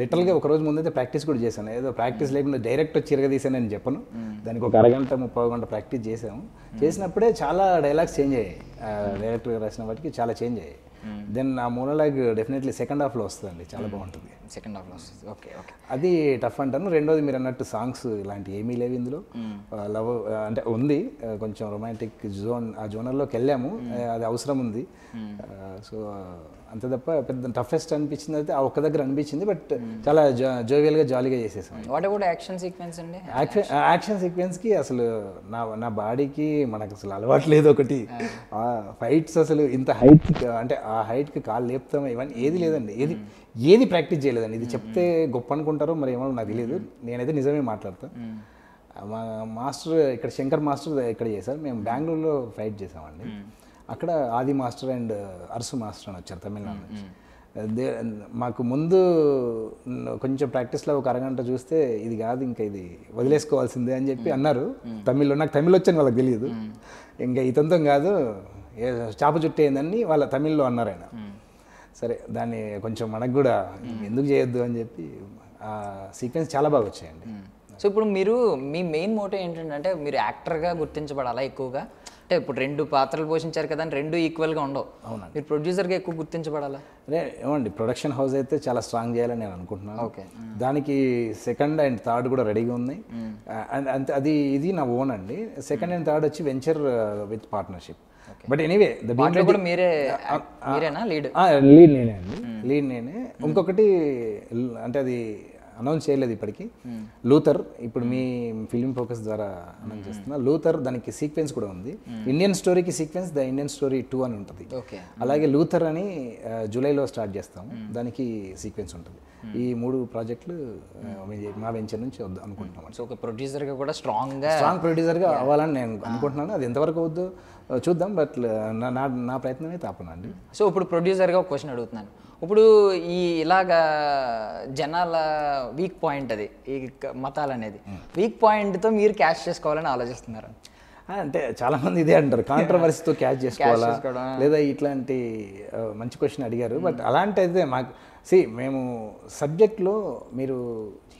లిటరల్గా ఒక రోజు ముందైతే ప్రాక్టీస్ కూడా చేశాను. ఏదో ప్రాక్టీస్ లేకుండా డైరెక్ట్ చిరగదీసానని చెప్పను, దానికి ఒక అరగంట 30 గంట ప్రాక్టీస్ చేసాము. చేసినప్పుడే చాలా డైలాగ్స్ చేంజ్ అయ్యాయి, డైరెక్టర్ రాసిన వాటికి చాలా చేంజ్ అయ్యాయి. దెన్ ఆ మోనోలాగ్ డెఫినెట్లీ సెకండ్ హాఫ్లో వస్తుందండి, చాలా బాగుంటుంది. సెకండ్ హాఫ్లో వస్తుంది. Okay okay. అది టఫ్ అంటాను. రెండోది మీరు అన్నట్టు సాంగ్స్ ఇలాంటి ఏమీ లేవు ఇందులో. లవ్ అంటే ఉంది, కొంచెం రొమాంటిక్ ఆ జోనర్లోకి వెళ్ళాము, అది అవసరం ఉంది. సో అంతే తప్ప పెద్ద టఫెస్ట్ అనిపించింది అయితే ఆ ఒక్క దగ్గర అనిపించింది. బట్ చాలా జోవియల్గా జాలీగా చేసేసాం. వాట్ అబౌట్ యాక్షన్ సీక్వెన్స్ అండి? యాక్షన్ సీక్వెన్స్కి అసలు నా బాడీకి మనకు అసలు అలవాటు లేదు. ఒకటి ఫైట్స్ అసలు ఇంత హైట్, అంటే ఆ హైట్కి కాళ్ళు లేపుతాం ఇవన్నీ ఏది లేదండి. ఏది ప్రాక్టీస్ చేయలేదండి. ఇది చెప్తే గొప్ప అనుకుంటారో మరి ఏమో నాకు తెలియదు. నేనైతే నిజమే మాట్లాడతాను. మా మాస్టర్ ఇక్కడ శంకర్ మాస్టర్ ఇక్కడ చేశారు. మేము బెంగళూరులో ఫైట్ చేసామండి. అక్కడ ఆది మాస్టర్ అండ్ అర్సు మాస్టర్ అని వచ్చారు తమిళనాడు నుంచి. మాకు ముందు కొంచెం ప్రాక్టీస్లో ఒక అరగంట చూస్తే ఇది కాదు ఇంకా ఇది వదిలేసుకోవాల్సిందే అని చెప్పి అన్నారు తమిళ్లో. నాకు తమిళ్ వచ్చని వాళ్ళకి తెలియదు. ఇంకా ఇతంతో కాదు చాప చుట్టు ఏందని వాళ్ళ తమిళ్లో అన్నారు ఆయన. సరే దాన్ని కొంచెం మనకు కూడా ఎందుకు చేయొద్దు అని చెప్పి ఆ సీక్వెన్స్ చాలా బాగా వచ్చాయండి. సో ఇప్పుడు మీరు మీ మెయిన్ మోటో ఏంటంటే మీరు యాక్టర్గా గుర్తించబడాలా ఎక్కువగా? అంటే ఇప్పుడు 2 పాత్రలు పోషించారు కదా అని 2 ఈక్వల్గా ఉండవు. అవునండి. మీరు ప్రొడ్యూసర్గా ఎక్కువ గుర్తించబడాలా? అదే ఏమండి, ప్రొడక్షన్ హౌస్ అయితే చాలా స్ట్రాంగ్ చేయాలని నేను అనుకుంటున్నాను. ఓకే. దానికి సెకండ్ అండ్ థర్డ్ కూడా రెడీగా ఉన్నాయి. అండ్ ఇది నా ఓన్ అండి. సెకండ్ అండ్ థర్డ్ వచ్చి venture with partnership. But anyway కూడా మీరేనా లీడ్? లీడ్ నేనే అండి, లీడ్ నేనే. ఇంకొకటి అంటే అది అనౌన్స్ చేయలేదు ఇప్పటికి, లూథర్. ఇప్పుడు మీ ఫిల్మ్ ఫోకస్ ద్వారా అనౌన్స్ చేస్తున్నా. లూథర్ దానికి సీక్వెన్స్ కూడా ఉంది. ఇండియన్ స్టోరీకి సీక్వెన్స్ ద ఇండియన్ స్టోరీ 2 అని ఉంటుంది. అలాగే లూథర్ అని జూలైలో స్టార్ట్ చేస్తాము, దానికి సీక్వెన్స్ ఉంటుంది. ఈ 3 ప్రాజెక్టులు మా వెంచర్ నుంచి అనుకుంటున్నాం. సో ఒక ప్రొడ్యూసర్గా కూడా స్ట్రాంగ్ ప్రొడ్యూసర్గా అవ్వాలని నేను అనుకుంటున్నాను. అది ఎంతవరకు అవుద్దో చూద్దాం. బట్ నా ప్రయత్నమే తప్పనండి. సో ఇప్పుడు ప్రొడ్యూసర్గా ఒక క్వశ్చన్ అడుగుతున్నాను. ఇప్పుడు ఇలాగా జనాల వీక్ పాయింట్ అది, ఈ మతాలు అనేది వీక్ పాయింట్తో మీరు క్యాష్ చేసుకోవాలని ఆలోచిస్తున్నారు? అంటే చాలామంది ఇదే అంటారు, కాంట్రవర్సీతో క్యాచ్ చేసుకోవాలా లేదా ఇట్లాంటి మంచి క్వశ్చన్ అడిగారు. బట్ అలాంటి అయితే మాకు మేము సబ్జెక్ట్లో మీరు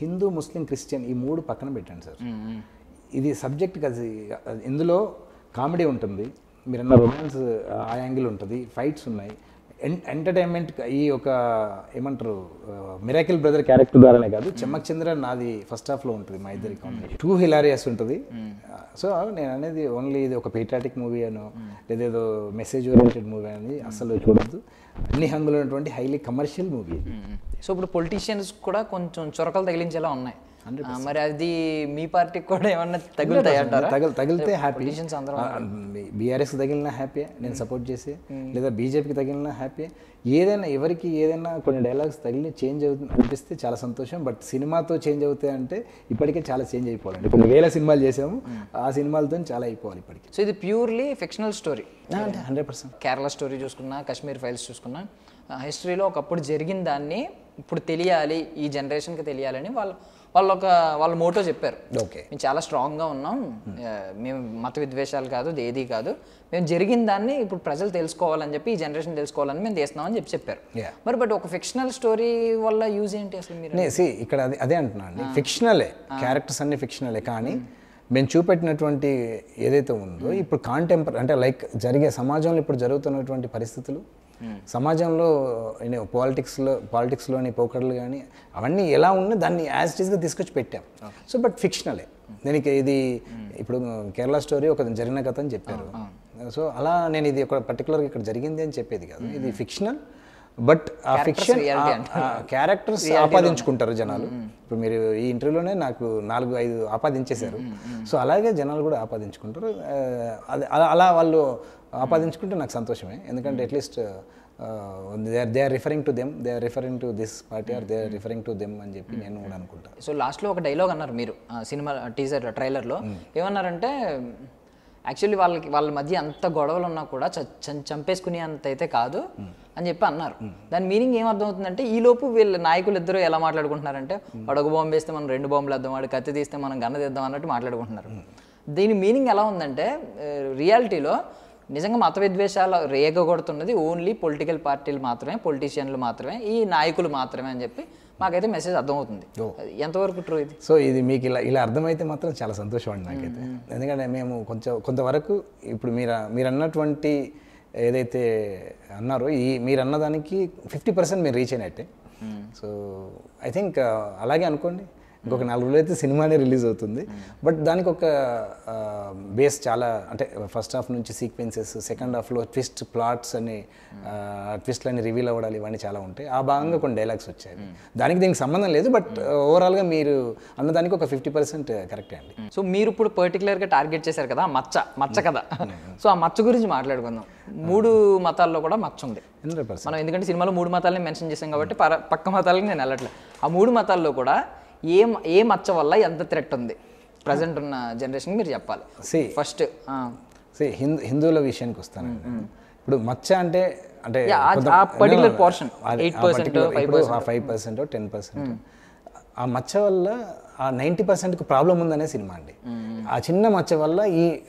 హిందూ, ముస్లిం, క్రిస్టియన్ ఈ 3 పక్కన పెట్టండి సార్. ఇది సబ్జెక్ట్ కదా. ఇందులో కామెడీ ఉంటుంది, మీరన్న రొమాన్స్ ఆ యాంగిల్ ఉంటుంది, ఫైట్స్ ఉన్నాయి, ఎంటర్టైన్మెంట్. ఈ ఒక ఏమంటారు మిరాకిల్ బ్రదర్ క్యారెక్టర్ ద్వారానే కాదు, చెమ్మక్ చంద్ర నాది ఫస్ట్ హాఫ్లో ఉంటుంది, మా ఇద్దరి కాంబినేషన్ 2 హిలారియస్ ఉంటుంది. సో నేను అనేది ఓన్లీ ఇది ఒక పేట్రాటిక్ మూవీ అనో లేదేదో మెసేజ్ ఓరియంటెడ్ మూవీ అనేది అసలు చూడద్దు. అన్ని హంగులు ఉన్నటువంటి హైలీ కమర్షియల్ మూవీ. సో ఇప్పుడు పొలిటీషియన్స్ కూడా కొంచెం చొరకలు తగిలించేలా ఉన్నాయి. మరి అది మీ పార్టీకి కూడా ఏమన్నా తగులుతాయి అంటారా? తగిలితే హ్యాపీ. బీఆర్ఎస్ తగిలినా హ్యాపీ, నేను సపోర్ట్ చేసి, లేదా బీజేపీకి తగిలినా హ్యాపీ. ఏదైనా ఎవరికి ఏదైనా కొన్ని డైలాగ్స్ తగిలి చేంజ్ అవుతుంది అనిపిస్తే చాలా సంతోషం. బట్ సినిమాతో చేంజ్ అవుతాయి అంటే ఇప్పటికే చాలా చేంజ్ అయిపోవాలండి. కొన్ని వేల సినిమాలు చేసాము, ఆ సినిమాలతో చాలా అయిపోవాలి ఇప్పటికి. సో ఇది ప్యూర్లీ ఫిక్షనల్ స్టోరీ అంటే 100%. కేరళ స్టోరీ చూసుకున్నా, కాశ్మీర్ ఫైల్స్ చూసుకున్నా, హిస్టరీలో ఒకప్పుడు జరిగిన దాన్ని ఇప్పుడు తెలియాలి, ఈ జనరేషన్కి తెలియాలని వాళ్ళ మోటో చెప్పారు. ఓకే, మేము చాలా స్ట్రాంగ్గా ఉన్నాం, మేము మత విద్వేషాలు కాదు, ఏది కాదు, మేము జరిగిన దాన్ని ఇప్పుడు ప్రజలు తెలుసుకోవాలని చెప్పి, ఈ జనరేషన్ తెలుసుకోవాలని మేము చేస్తున్నామని చెప్పారు. బట్ ఒక ఫిక్షనల్ స్టోరీ వల్ల యూజ్ ఏంటి అసలు? మీరు ఇక్కడ అదే అంటున్నాను, ఫిక్షనలే, క్యారెక్టర్స్ అన్ని ఫిక్షనలే. కానీ మేము చూపెట్టినటువంటి ఏదైతే ఉందో ఇప్పుడు అంటే లైక్ సమాజంలో ఇప్పుడు జరుగుతున్నటువంటి పరిస్థితులు, సమాజంలో పాలిటిక్స్లోని పోకడలు కానీ అవన్నీ ఎలా ఉన్నా దాన్ని యాజ్ ఇట్ ఈస్గా తీసుకొచ్చి పెట్టాం. సో బట్ ఫిక్షనలే. దీనికి ఇది ఇప్పుడు కేరళ స్టోరీ ఒక జరిగిన కథ అని చెప్పారు. సో అలా నేను ఇది ఒక పర్టికులర్గా ఇక్కడ జరిగింది అని చెప్పేది కాదు, ఇది ఫిక్షనల్. బట్ ఆ ఫిక్షన్ క్యారెక్టర్స్ ఆపాదించుకుంటారు జనాలు. ఇప్పుడు మీరు ఈ ఇంటర్వ్యూలోనే నాకు 4-5 ఆపాదించేశారు. సో అలాగే జనాలు కూడా ఆపాదించుకుంటారు. అలా వాళ్ళు ఆపాదించుకుంటే నాకు సంతోషమే. ఎందుకంటే at least they are referring to them, they are referring to this party or they are referring to them అని చెప్పి నేను కూడా అనుకుంటాను. సో లాస్ట్లో ఒక డైలాగ్ అన్నారు మీరు సినిమా టీజర్ ట్రైలర్లో. ఏమన్నారంటే యాక్చువల్లీ వాళ్ళ మధ్య అంత గొడవలు ఉన్నా కూడా చంపేసుకునే అంత అయితే కాదు అని చెప్పి అన్నారు. దాని మీనింగ్ ఏమర్థమవుతుందంటే ఈలోపు వీళ్ళ నాయకులు ఇద్దరు ఎలా మాట్లాడుకుంటున్నారంటే వాడు ఒక బాంబు వేస్తే మనం 2 బాంబులు వేద్దాం, వాడు కత్తి తీస్తే మనం గన్న తీద్దాం అన్నట్టు మాట్లాడుకుంటున్నారు. దీని మీనింగ్ ఎలా ఉందంటే రియాలిటీలో నిజంగా మత విద్వేషాలు రేగగొడుతున్నది ఓన్లీ పొలిటికల్ పార్టీలు మాత్రమే, పొలిటీషియన్లు మాత్రమే, ఈ నాయకులు మాత్రమే అని చెప్పి మాకైతే మెసేజ్ అర్థమవుతుంది. ఎంతవరకు ట్రూ ఇది? సో ఇది మీకు ఇలా అర్థమైతే మాత్రం చాలా సంతోషం అండి నాకైతే. ఎందుకంటే మేము కొంతవరకు ఇప్పుడు మీరు అన్నటువంటి ఏదైతే అన్నారో మీరు అన్నదానికి 50% మీరు రీచ్ అయినట్టే. సో ఐ థింక్ అలాగే అనుకోండి, ఇంకొక 4 రోజులు అయితే సినిమానే రిలీజ్ అవుతుంది. బట్ దానికి ఒక బేస్ చాలా, అంటే ఫస్ట్ హాఫ్ నుంచి సీక్వెన్సెస్, సెకండ్ హాఫ్లో ట్విస్ట్ ప్లాట్స్ అని ట్విస్ట్లన్నీ రివీల్ అవ్వడాలు ఇవన్నీ చాలా ఉంటాయి. ఆ భాగంగా కొన్ని డైలాగ్స్ వచ్చాయి. దీనికి సంబంధం లేదు, బట్ ఓవరాల్గా మీరు అన్నదానికి ఒక 50% కరెక్టే అండి. సో మీరు ఇప్పుడు పర్టికులర్గా టార్గెట్ చేశారు కదా మచ్చ కదా. సో ఆ మచ్చ గురించి మాట్లాడుకుందాం. 3 మతాల్లో కూడా మచ్చ ఉంది 100%. మనం, ఎందుకంటే సినిమాలో 3 మతాలని మెన్షన్ చేసాం కాబట్టి పక్క మతాలకి నేను వెళ్ళట్లేదు. ఆ 3 మతాల్లో కూడా ఏ మచ్చ వల్ల ఎంత థ్రెట్ ఉంది ప్రజెంట్ ఉన్న జనరేషన్ మీరు చెప్పాలి. ఫస్ట్ హిందువుల విషయానికి వస్తానండి. ఇప్పుడు మచ్చ అంటే పర్టికులర్ పోర్షన్ 8%, 5%, 10%. ఆ మచ్చ వల్ల ఆ 90%కు ప్రాబ్లం ఉందనే సినిమా అండి. ఆ చిన్న మచ్చ వల్ల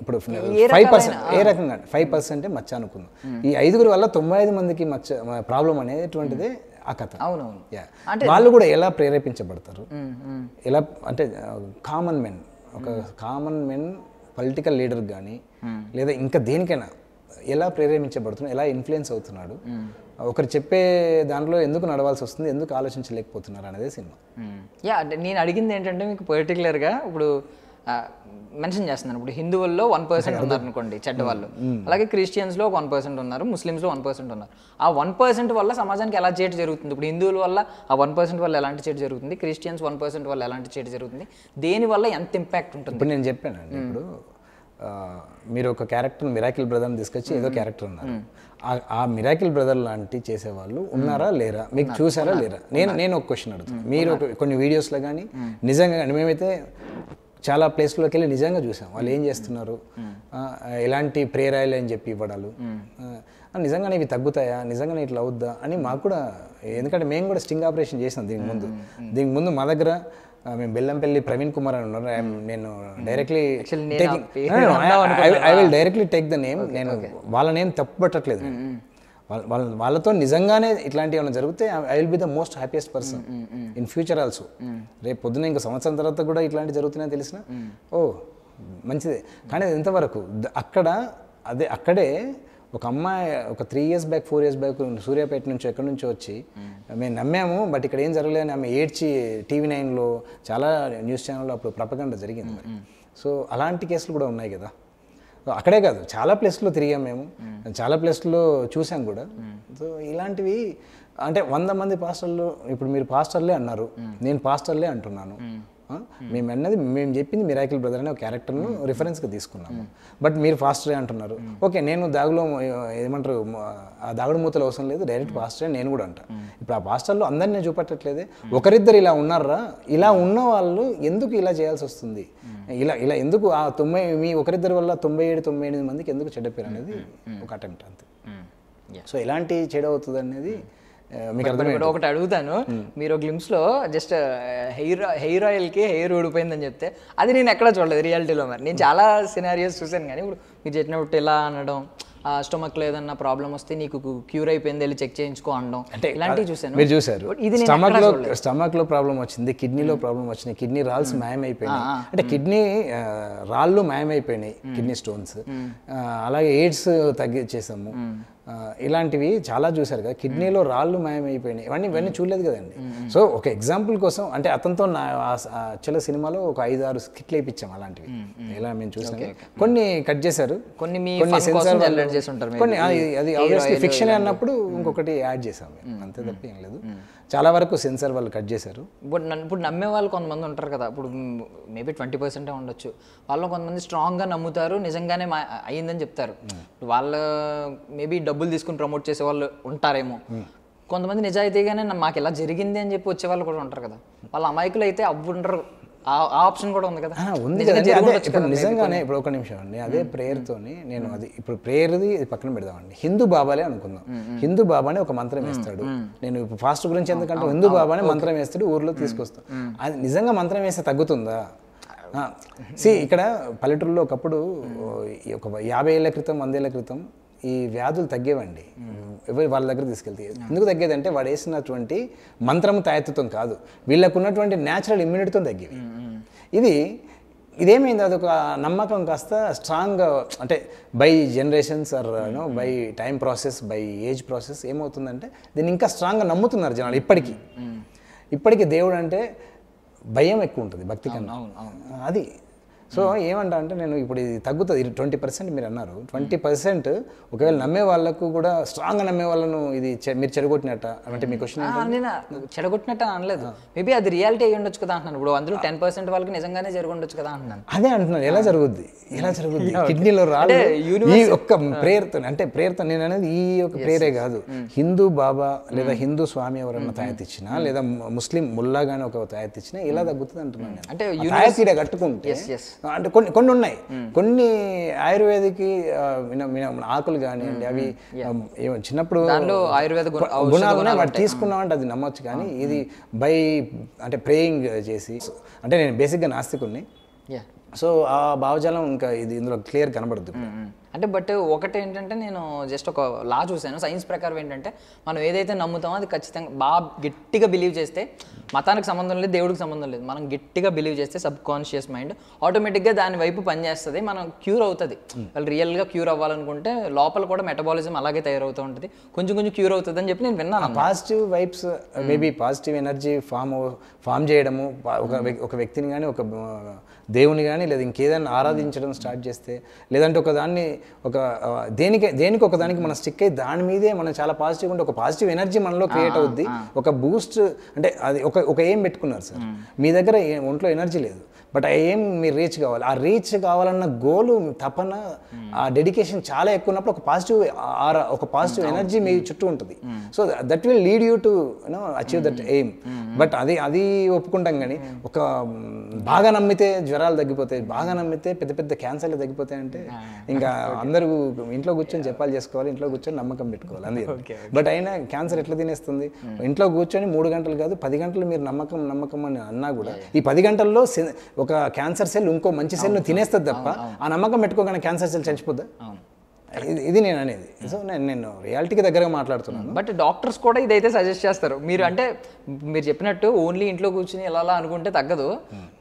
ఇప్పుడు 5%, ఏ రకంగా 5% మచ్చ అనుకుందాం. ఈ 5 వల్ల 95 మందికి మచ్చ ప్రాబ్లం అనేటువంటిదే ఆ కథ. అవునవును. వాళ్ళు కూడా ఎలా ప్రేరేపించబడతారు, ఎలా అంటే కామన్ మెన్ పొలిటికల్ లీడర్ కానీ లేదా ఇంకా దేనికైనా ఎలా ప్రేరేపించబడుతున్నాడు, ఎలా ఇన్ఫ్లుయెన్స్ అవుతున్నాడు, ఒకరు చెప్పే దాంట్లో ఎందుకు నడవాల్సి వస్తుంది, ఎందుకు ఆలోచించలేకపోతున్నారు అనేది సినిమా. అంటే నేను అడిగింది ఏంటంటే మీకు పర్టికులర్గా ఇప్పుడు మెన్షన్ చేస్తున్నాను. ఇప్పుడు హిందువుల్లో 1% ఉన్నారు అనుకోండి చెడ్డ వాళ్ళు, అలాగే క్రిస్టియన్స్లో 1% ఉన్నారు, ముస్లిమ్స్లో 1% ఉన్నారు. ఆ 1% వల్ల సమాజానికి ఎలా చేటు జరుగుతుంది? ఇప్పుడు హిందువుల వల్ల ఆ 1% వల్ల ఎలాంటి చేటు జరుగుతుంది, క్రిస్టియన్స్ 1% వల్ల ఎలాంటి చేటు జరుగుతుంది, దేనివల్ల ఎంత ఇంపాక్ట్ ఉంటుంది? ఇప్పుడు నేను చెప్పానండి, ఇప్పుడు మీరు ఒక క్యారెక్టర్ మిరాకిల్ బ్రదర్ని తీసుకొచ్చి ఏదో క్యారెక్టర్ ఉన్నారు, ఆ మిరాకిల్ బ్రదర్ లాంటి చేసేవాళ్ళు ఉన్నారా లేరా, మీకు చూసారా లేరా? నేను ఒక క్వశ్చన్ అడుగుతాను. మీరు కొన్ని వీడియోస్లో కానీ నిజంగా కానీ, మేమైతే చాలా ప్లేస్లోకి వెళ్ళి నిజంగా చూసాం వాళ్ళు ఏం చేస్తున్నారు, ఎలాంటి ప్రేరాయలు అని చెప్పి ఇవ్వడాలు, నిజంగానే ఇవి తగ్గుతాయా, నిజంగానే ఇట్లా అవుద్దా అని మాకు కూడా, ఎందుకంటే మేము కూడా స్టింగ్ ఆపరేషన్ చేసాం దీనికి ముందు మా దగ్గర. మేము బెల్లంపల్లి ప్రవీణ్ కుమార్ అని ఉన్నారు. నేను directly I will directly take the name. నేను వాళ్ళ నేమ్ తప్పు పట్టట్లేదు. వాళ్ళతో నిజంగానే ఇట్లాంటివి ఏమైనా జరిగితే I will be the most happiest person in future also. రేపు పొద్దున ఇంకో సంవత్సరం తర్వాత కూడా ఇట్లాంటివి జరుగుతున్నాయని తెలిసిన మంచిదే. కానీ అది ఎంతవరకు అక్కడే ఒక అమ్మాయి ఒక 3 years back 4 years back Suryapet నుంచి ఎక్కడి నుంచో వచ్చి మేము నమ్మాము, బట్ ఇక్కడ ఏం జరగలేదని ఆమె ఏడ్చి TV9లో చాలా న్యూస్ ఛానల్లో అప్పుడు ప్రపగండ జరిగింది. మరి సో అలాంటి కేసులు కూడా ఉన్నాయి కదా. అక్కడే కాదు, చాలా ప్లేస్లో తిరిగాం మేము, చాలా ప్లేస్లో చూసాం కూడా. సో ఇలాంటివి అంటే 100 మంది పాస్టర్లు, ఇప్పుడు మీరు పాస్టర్లే అన్నారు, నేను పాస్టర్లే అంటున్నాను. మేము చెప్పింది మిరాకిల్ బ్రదర్ అనే ఒక క్యారెక్టర్ను రిఫరెన్స్గా తీసుకున్నాము, బట్ మీరు పాస్టరే అంటున్నారు. ఓకే, నేను ఏమంటారు ఆ దాగుడు మూతలు అవసరం లేదు, డైరెక్ట్ పాస్టరే నేను కూడా అంటా. ఇప్పుడు ఆ పాస్టర్లో అందరినీ నేను చూపట్టట్లేదే, ఒకరిద్దరు ఇలా ఉన్నారా, ఇలా ఉన్న వాళ్ళు ఎందుకు ఇలా చేయాల్సి వస్తుంది, ఇలా ఎందుకు ఆ మీ ఒకరిద్దరి వల్ల 97 మందికి ఎందుకు చెడ్డ పేరు అనేది ఒక అటెంప్ట్ అంతే. సో ఎలాంటి చెడు అవుతుంది అనేది మీకు అర్థమైంది. ఒకటి అడుగుతాను, మీరు గ్లిమ్స్లో జస్ట్ హెయిర్ ఆయిల్కి హెయిర్ ఊడిపోయిందని చెప్తే అది నేను ఎక్కడ చూడలేదు రియాలిటీలో. మరి నేను చాలా సినారియోస్ చూశాను, కానీ ఇప్పుడు మీరు చెప్పినప్పుడు ఇలా అనడం, స్టొమక్లో ఏదన్నా ప్రాబ్లం వస్తే నీకు క్యూర్ అయిపోయింది వెళ్ళి చెక్ చేయించుకో అనడం, అంటే ఇలాంటివి చూసాను. మీరు చూసారు, స్టమక్లో ప్రాబ్లం వచ్చింది, కిడ్నీలో ప్రాబ్లం వచ్చినాయి, కిడ్నీ రాల్స్ మాయమైపోయినాయి, అంటే కిడ్నీ రాళ్ళు మాయమైపోయినాయి, కిడ్నీ స్టోన్స్. అలాగే ఎయిడ్స్ తగ్గించేసాము, ఇలాంటివి చాలా చూశారు కదా. కిడ్నీలో రాళ్ళు మాయమైపోయినాయి, ఇవన్నీ చూడలేదు కదండి. సో ఒక ఎగ్జాంపుల్ కోసం, అంటే అతనితో యాక్చువల్గా సినిమాలో ఒక 5-6 స్కిట్లు వేయించాం అలాంటివి. ఇలా మేము చూసాం, కొన్ని కట్ చేశారు, కొన్ని అది ఆబ్వియస్లీ ఫిక్షన్ అన్నప్పుడు ఇంకొకటి యాడ్ చేసాం, అంతే తప్ప ఏం లేదు. చాలా వరకు సెన్సార్ వాళ్ళు కట్ చేశారు. ఇప్పుడు నమ్మే వాళ్ళు కొంతమంది ఉంటారు కదా, ఇప్పుడు మేబీ 20% ఉండొచ్చు, వాళ్ళు కొంతమంది స్ట్రాంగ్గా నమ్ముతారు, నిజంగానే అయ్యిందని చెప్తారు. వాళ్ళు మేబీ డబ్బులు తీసుకుని ప్రమోట్ చేసే వాళ్ళు ఉంటారేమో. కొంతమంది నిజాయితీగానే మాకు ఇలా జరిగింది అని చెప్పి వచ్చే వాళ్ళు కూడా ఉంటారు కదా, వాళ్ళ అమాయకులు అయితే అవ్వుంటారు. ఆ ఆప్షన్ కూడా ఉంది కదా. ఉంది కదా. ఇప్పుడు నిజంగానే ఇప్పుడు ఒక నిమిషం అండి, అదే ప్రేయర్తోని నేను ఇప్పుడు ప్రేయర్ది పక్కన పెడదామండి, హిందూ బాబాలే అనుకుందాం. హిందూ బాబానే ఒక మంత్రం వేస్తాడు, నేను ఇప్పుడు ఫాస్ట్ గురించి ఎందుకంటే హిందూ బాబానే మంత్రం వేస్తాడు, ఊర్లో తీసుకొస్తాం. అది నిజంగా మంత్రం వేస్తే తగ్గుతుందా? ఇక్కడ పల్లెటూరులో ఒకప్పుడు ఒక 50 ఏళ్ల క్రితం 100 ఏళ్ల క్రితం ఈ వ్యాధులు తగ్గేవండి, ఎవరి వాళ్ళ దగ్గర తీసుకెళ్తే. ఎందుకు తగ్గేదంటే వాడు వేసినటువంటి మంత్రం తాయెత్తుతం కాదు, వీళ్ళకు ఉన్నటువంటి న్యాచురల్ ఇమ్యూనిటీతో తగ్గేవి. ఇది ఇదేమైంది, అదొక నమ్మకం కాస్త స్ట్రాంగ్గా, అంటే by generations or by time process, by age process ఏమవుతుందంటే దీన్ని ఇంకా స్ట్రాంగ్గా నమ్ముతున్నారు జనాలు. ఇప్పటికీ దేవుడు అంటే భయం ఎక్కువ ఉంటుంది భక్తి కన్నా. అది సో ఏమంటా అంటే నేను ఇప్పుడు ఇది తగ్గుతుంది 20% మీరు అన్నారు. 20% ఒకవేళ నమ్మే వాళ్ళకు కూడా స్ట్రాంగ్గా నమ్మే వాళ్ళను ఇది మీరు చెడగొట్టినట్ట అంటే మీ క్వశ్చన్ నేను చెడగొట్టినట్టు అనలేదు. మేబీ అది రియాలిటీ అయ్యి ఉండొచ్చు కదా అంటున్నాను. ఇప్పుడు అందులో 10% వాళ్ళకి నిజంగానే జరిగి ఉండొచ్చు కదా అంటున్నాను. అదే అంటున్నాను. ఎలా జరుగుద్ది కిడ్నీలో రాలే ఈ ఒక్క ప్రేయర్తో, అంటే ప్రేయర్తో నేను అనేది ఈ ఒక ప్రేయరే కాదు. హిందూ బాబా లేదా హిందూ స్వామి ఎవరన్నా తాయెత్తిచ్చినా లేదా ముస్లిం ముల్లా గానీ ఒక తాయెత్తిచ్చినా ఇలా తగ్గుతుంది అంటున్నాను నేను. అంటే తాయెత్తిడే కట్టుకుంటే అంటే కొన్ని ఉన్నాయి, కొన్ని ఆయుర్వేదిక్ ఆకులు కానివ్వండి అవి చిన్నప్పుడు ఆయుర్వేద గుణాలు ఉన్నాయి, వాటి తీసుకున్నామంటే అది నమ్మొచ్చు. కానీ ఇది బై అంటే ప్రేయింగ్ చేసి, అంటే నేను బేసిక్గా నాస్తికుడిని, సో ఆ భావజాలం ఇంకా ఇది ఇందులో క్లియర్ కనబడుతుంది. అంటే బట్ ఒకటి ఏంటంటే నేను జస్ట్ ఒక లా చూశాను సైన్స్ ప్రకారం ఏంటంటే మనం ఏదైతే నమ్ముతామో అది ఖచ్చితంగా బాగా గట్టిగా బిలీవ్ చేస్తే, మతానికి సంబంధం లేదు, దేవుడికి సంబంధం లేదు, మనం గట్టిగా బిలీవ్ చేస్తే సబ్ కాన్షియస్ మైండ్ ఆటోమేటిక్గా దాని వైపు పనిచేస్తుంది, మనం క్యూర్ అవుతుంది. వాళ్ళు రియల్గా క్యూర్ అవ్వాలనుకుంటే లోపల కూడా మెటబాలిజం అలాగే తయారవుతూ ఉంటుంది, కొంచెం కొంచెం క్యూర్ అవుతుంది అని చెప్పి నేను విన్నాను. Positive vibes maybe positive energy form చేయడము, ఒక వ్యక్తిని కానీ ఒక దేవుని కానీ లేదా ఇంకేదైనా ఆరాధించడం స్టార్ట్ చేస్తే, లేదంటే దేనికి ఒక దానికి మనం స్టిక్ అయ్యి దాని మీదే మనం చాలా పాజిటివ్ ఉంటే ఒక పాజిటివ్ ఎనర్జీ మనలో క్రియేట్ అవుద్ది. ఒక బూస్ట్ అంటే అది ఒక ఏం పెట్టుకున్నారు సార్, మీ దగ్గర ఒంట్లో ఎనర్జీ లేదు, బట్ ఆ ఏం మీరు రీచ్ కావాలి, ఆ రీచ్ కావాలన్న గోలు, తపన, ఆ డెడికేషన్ చాలా ఎక్కువ ఉన్నప్పుడు ఒక పాజిటివ్ ఎనర్జీ మీ చుట్టూ ఉంటుంది. So that will lead you to achieve that aim. But అది ఒప్పుకుంటాం. కానీ ఒక బాగా నమ్మితే జ్వరాలు తగ్గిపోతాయి, బాగా నమ్మితే పెద్ద పెద్ద క్యాన్సర్లు తగ్గిపోతాయి అంటే ఇంకా అందరూ ఇంట్లో కూర్చొని జపాలు చేసుకోవాలి, ఇంట్లో కూర్చొని నమ్మకం పెట్టుకోవాలి అంతే. బట్ అయినా క్యాన్సర్ ఎట్లా తినేస్తుంది? ఇంట్లో కూర్చొని 3 గంటలు కాదు 10 గంటలు మీరు నమ్మకం అని అన్నా కూడా ఈ 10 గంటల్లో ఒక క్యాన్సర్ సెల్ ఇంకో మంచి సెల్ను తినేస్తుంది తప్ప ఆ నమ్మకం పెట్టుకోగానే క్యాన్సర్ సెల్ చచ్చిపోద్దా? ఇది నేను అనేది. సో నేను రియాలిటీకి దగ్గరగా మాట్లాడుతున్నాను. బట్ డాక్టర్స్ కూడా ఇదైతే సజెస్ట్ చేస్తారు. మీరు అంటే మీరు చెప్పినట్టు ఓన్లీ ఇంట్లో కూర్చుని ఎలా అనుకుంటే తగ్గదు,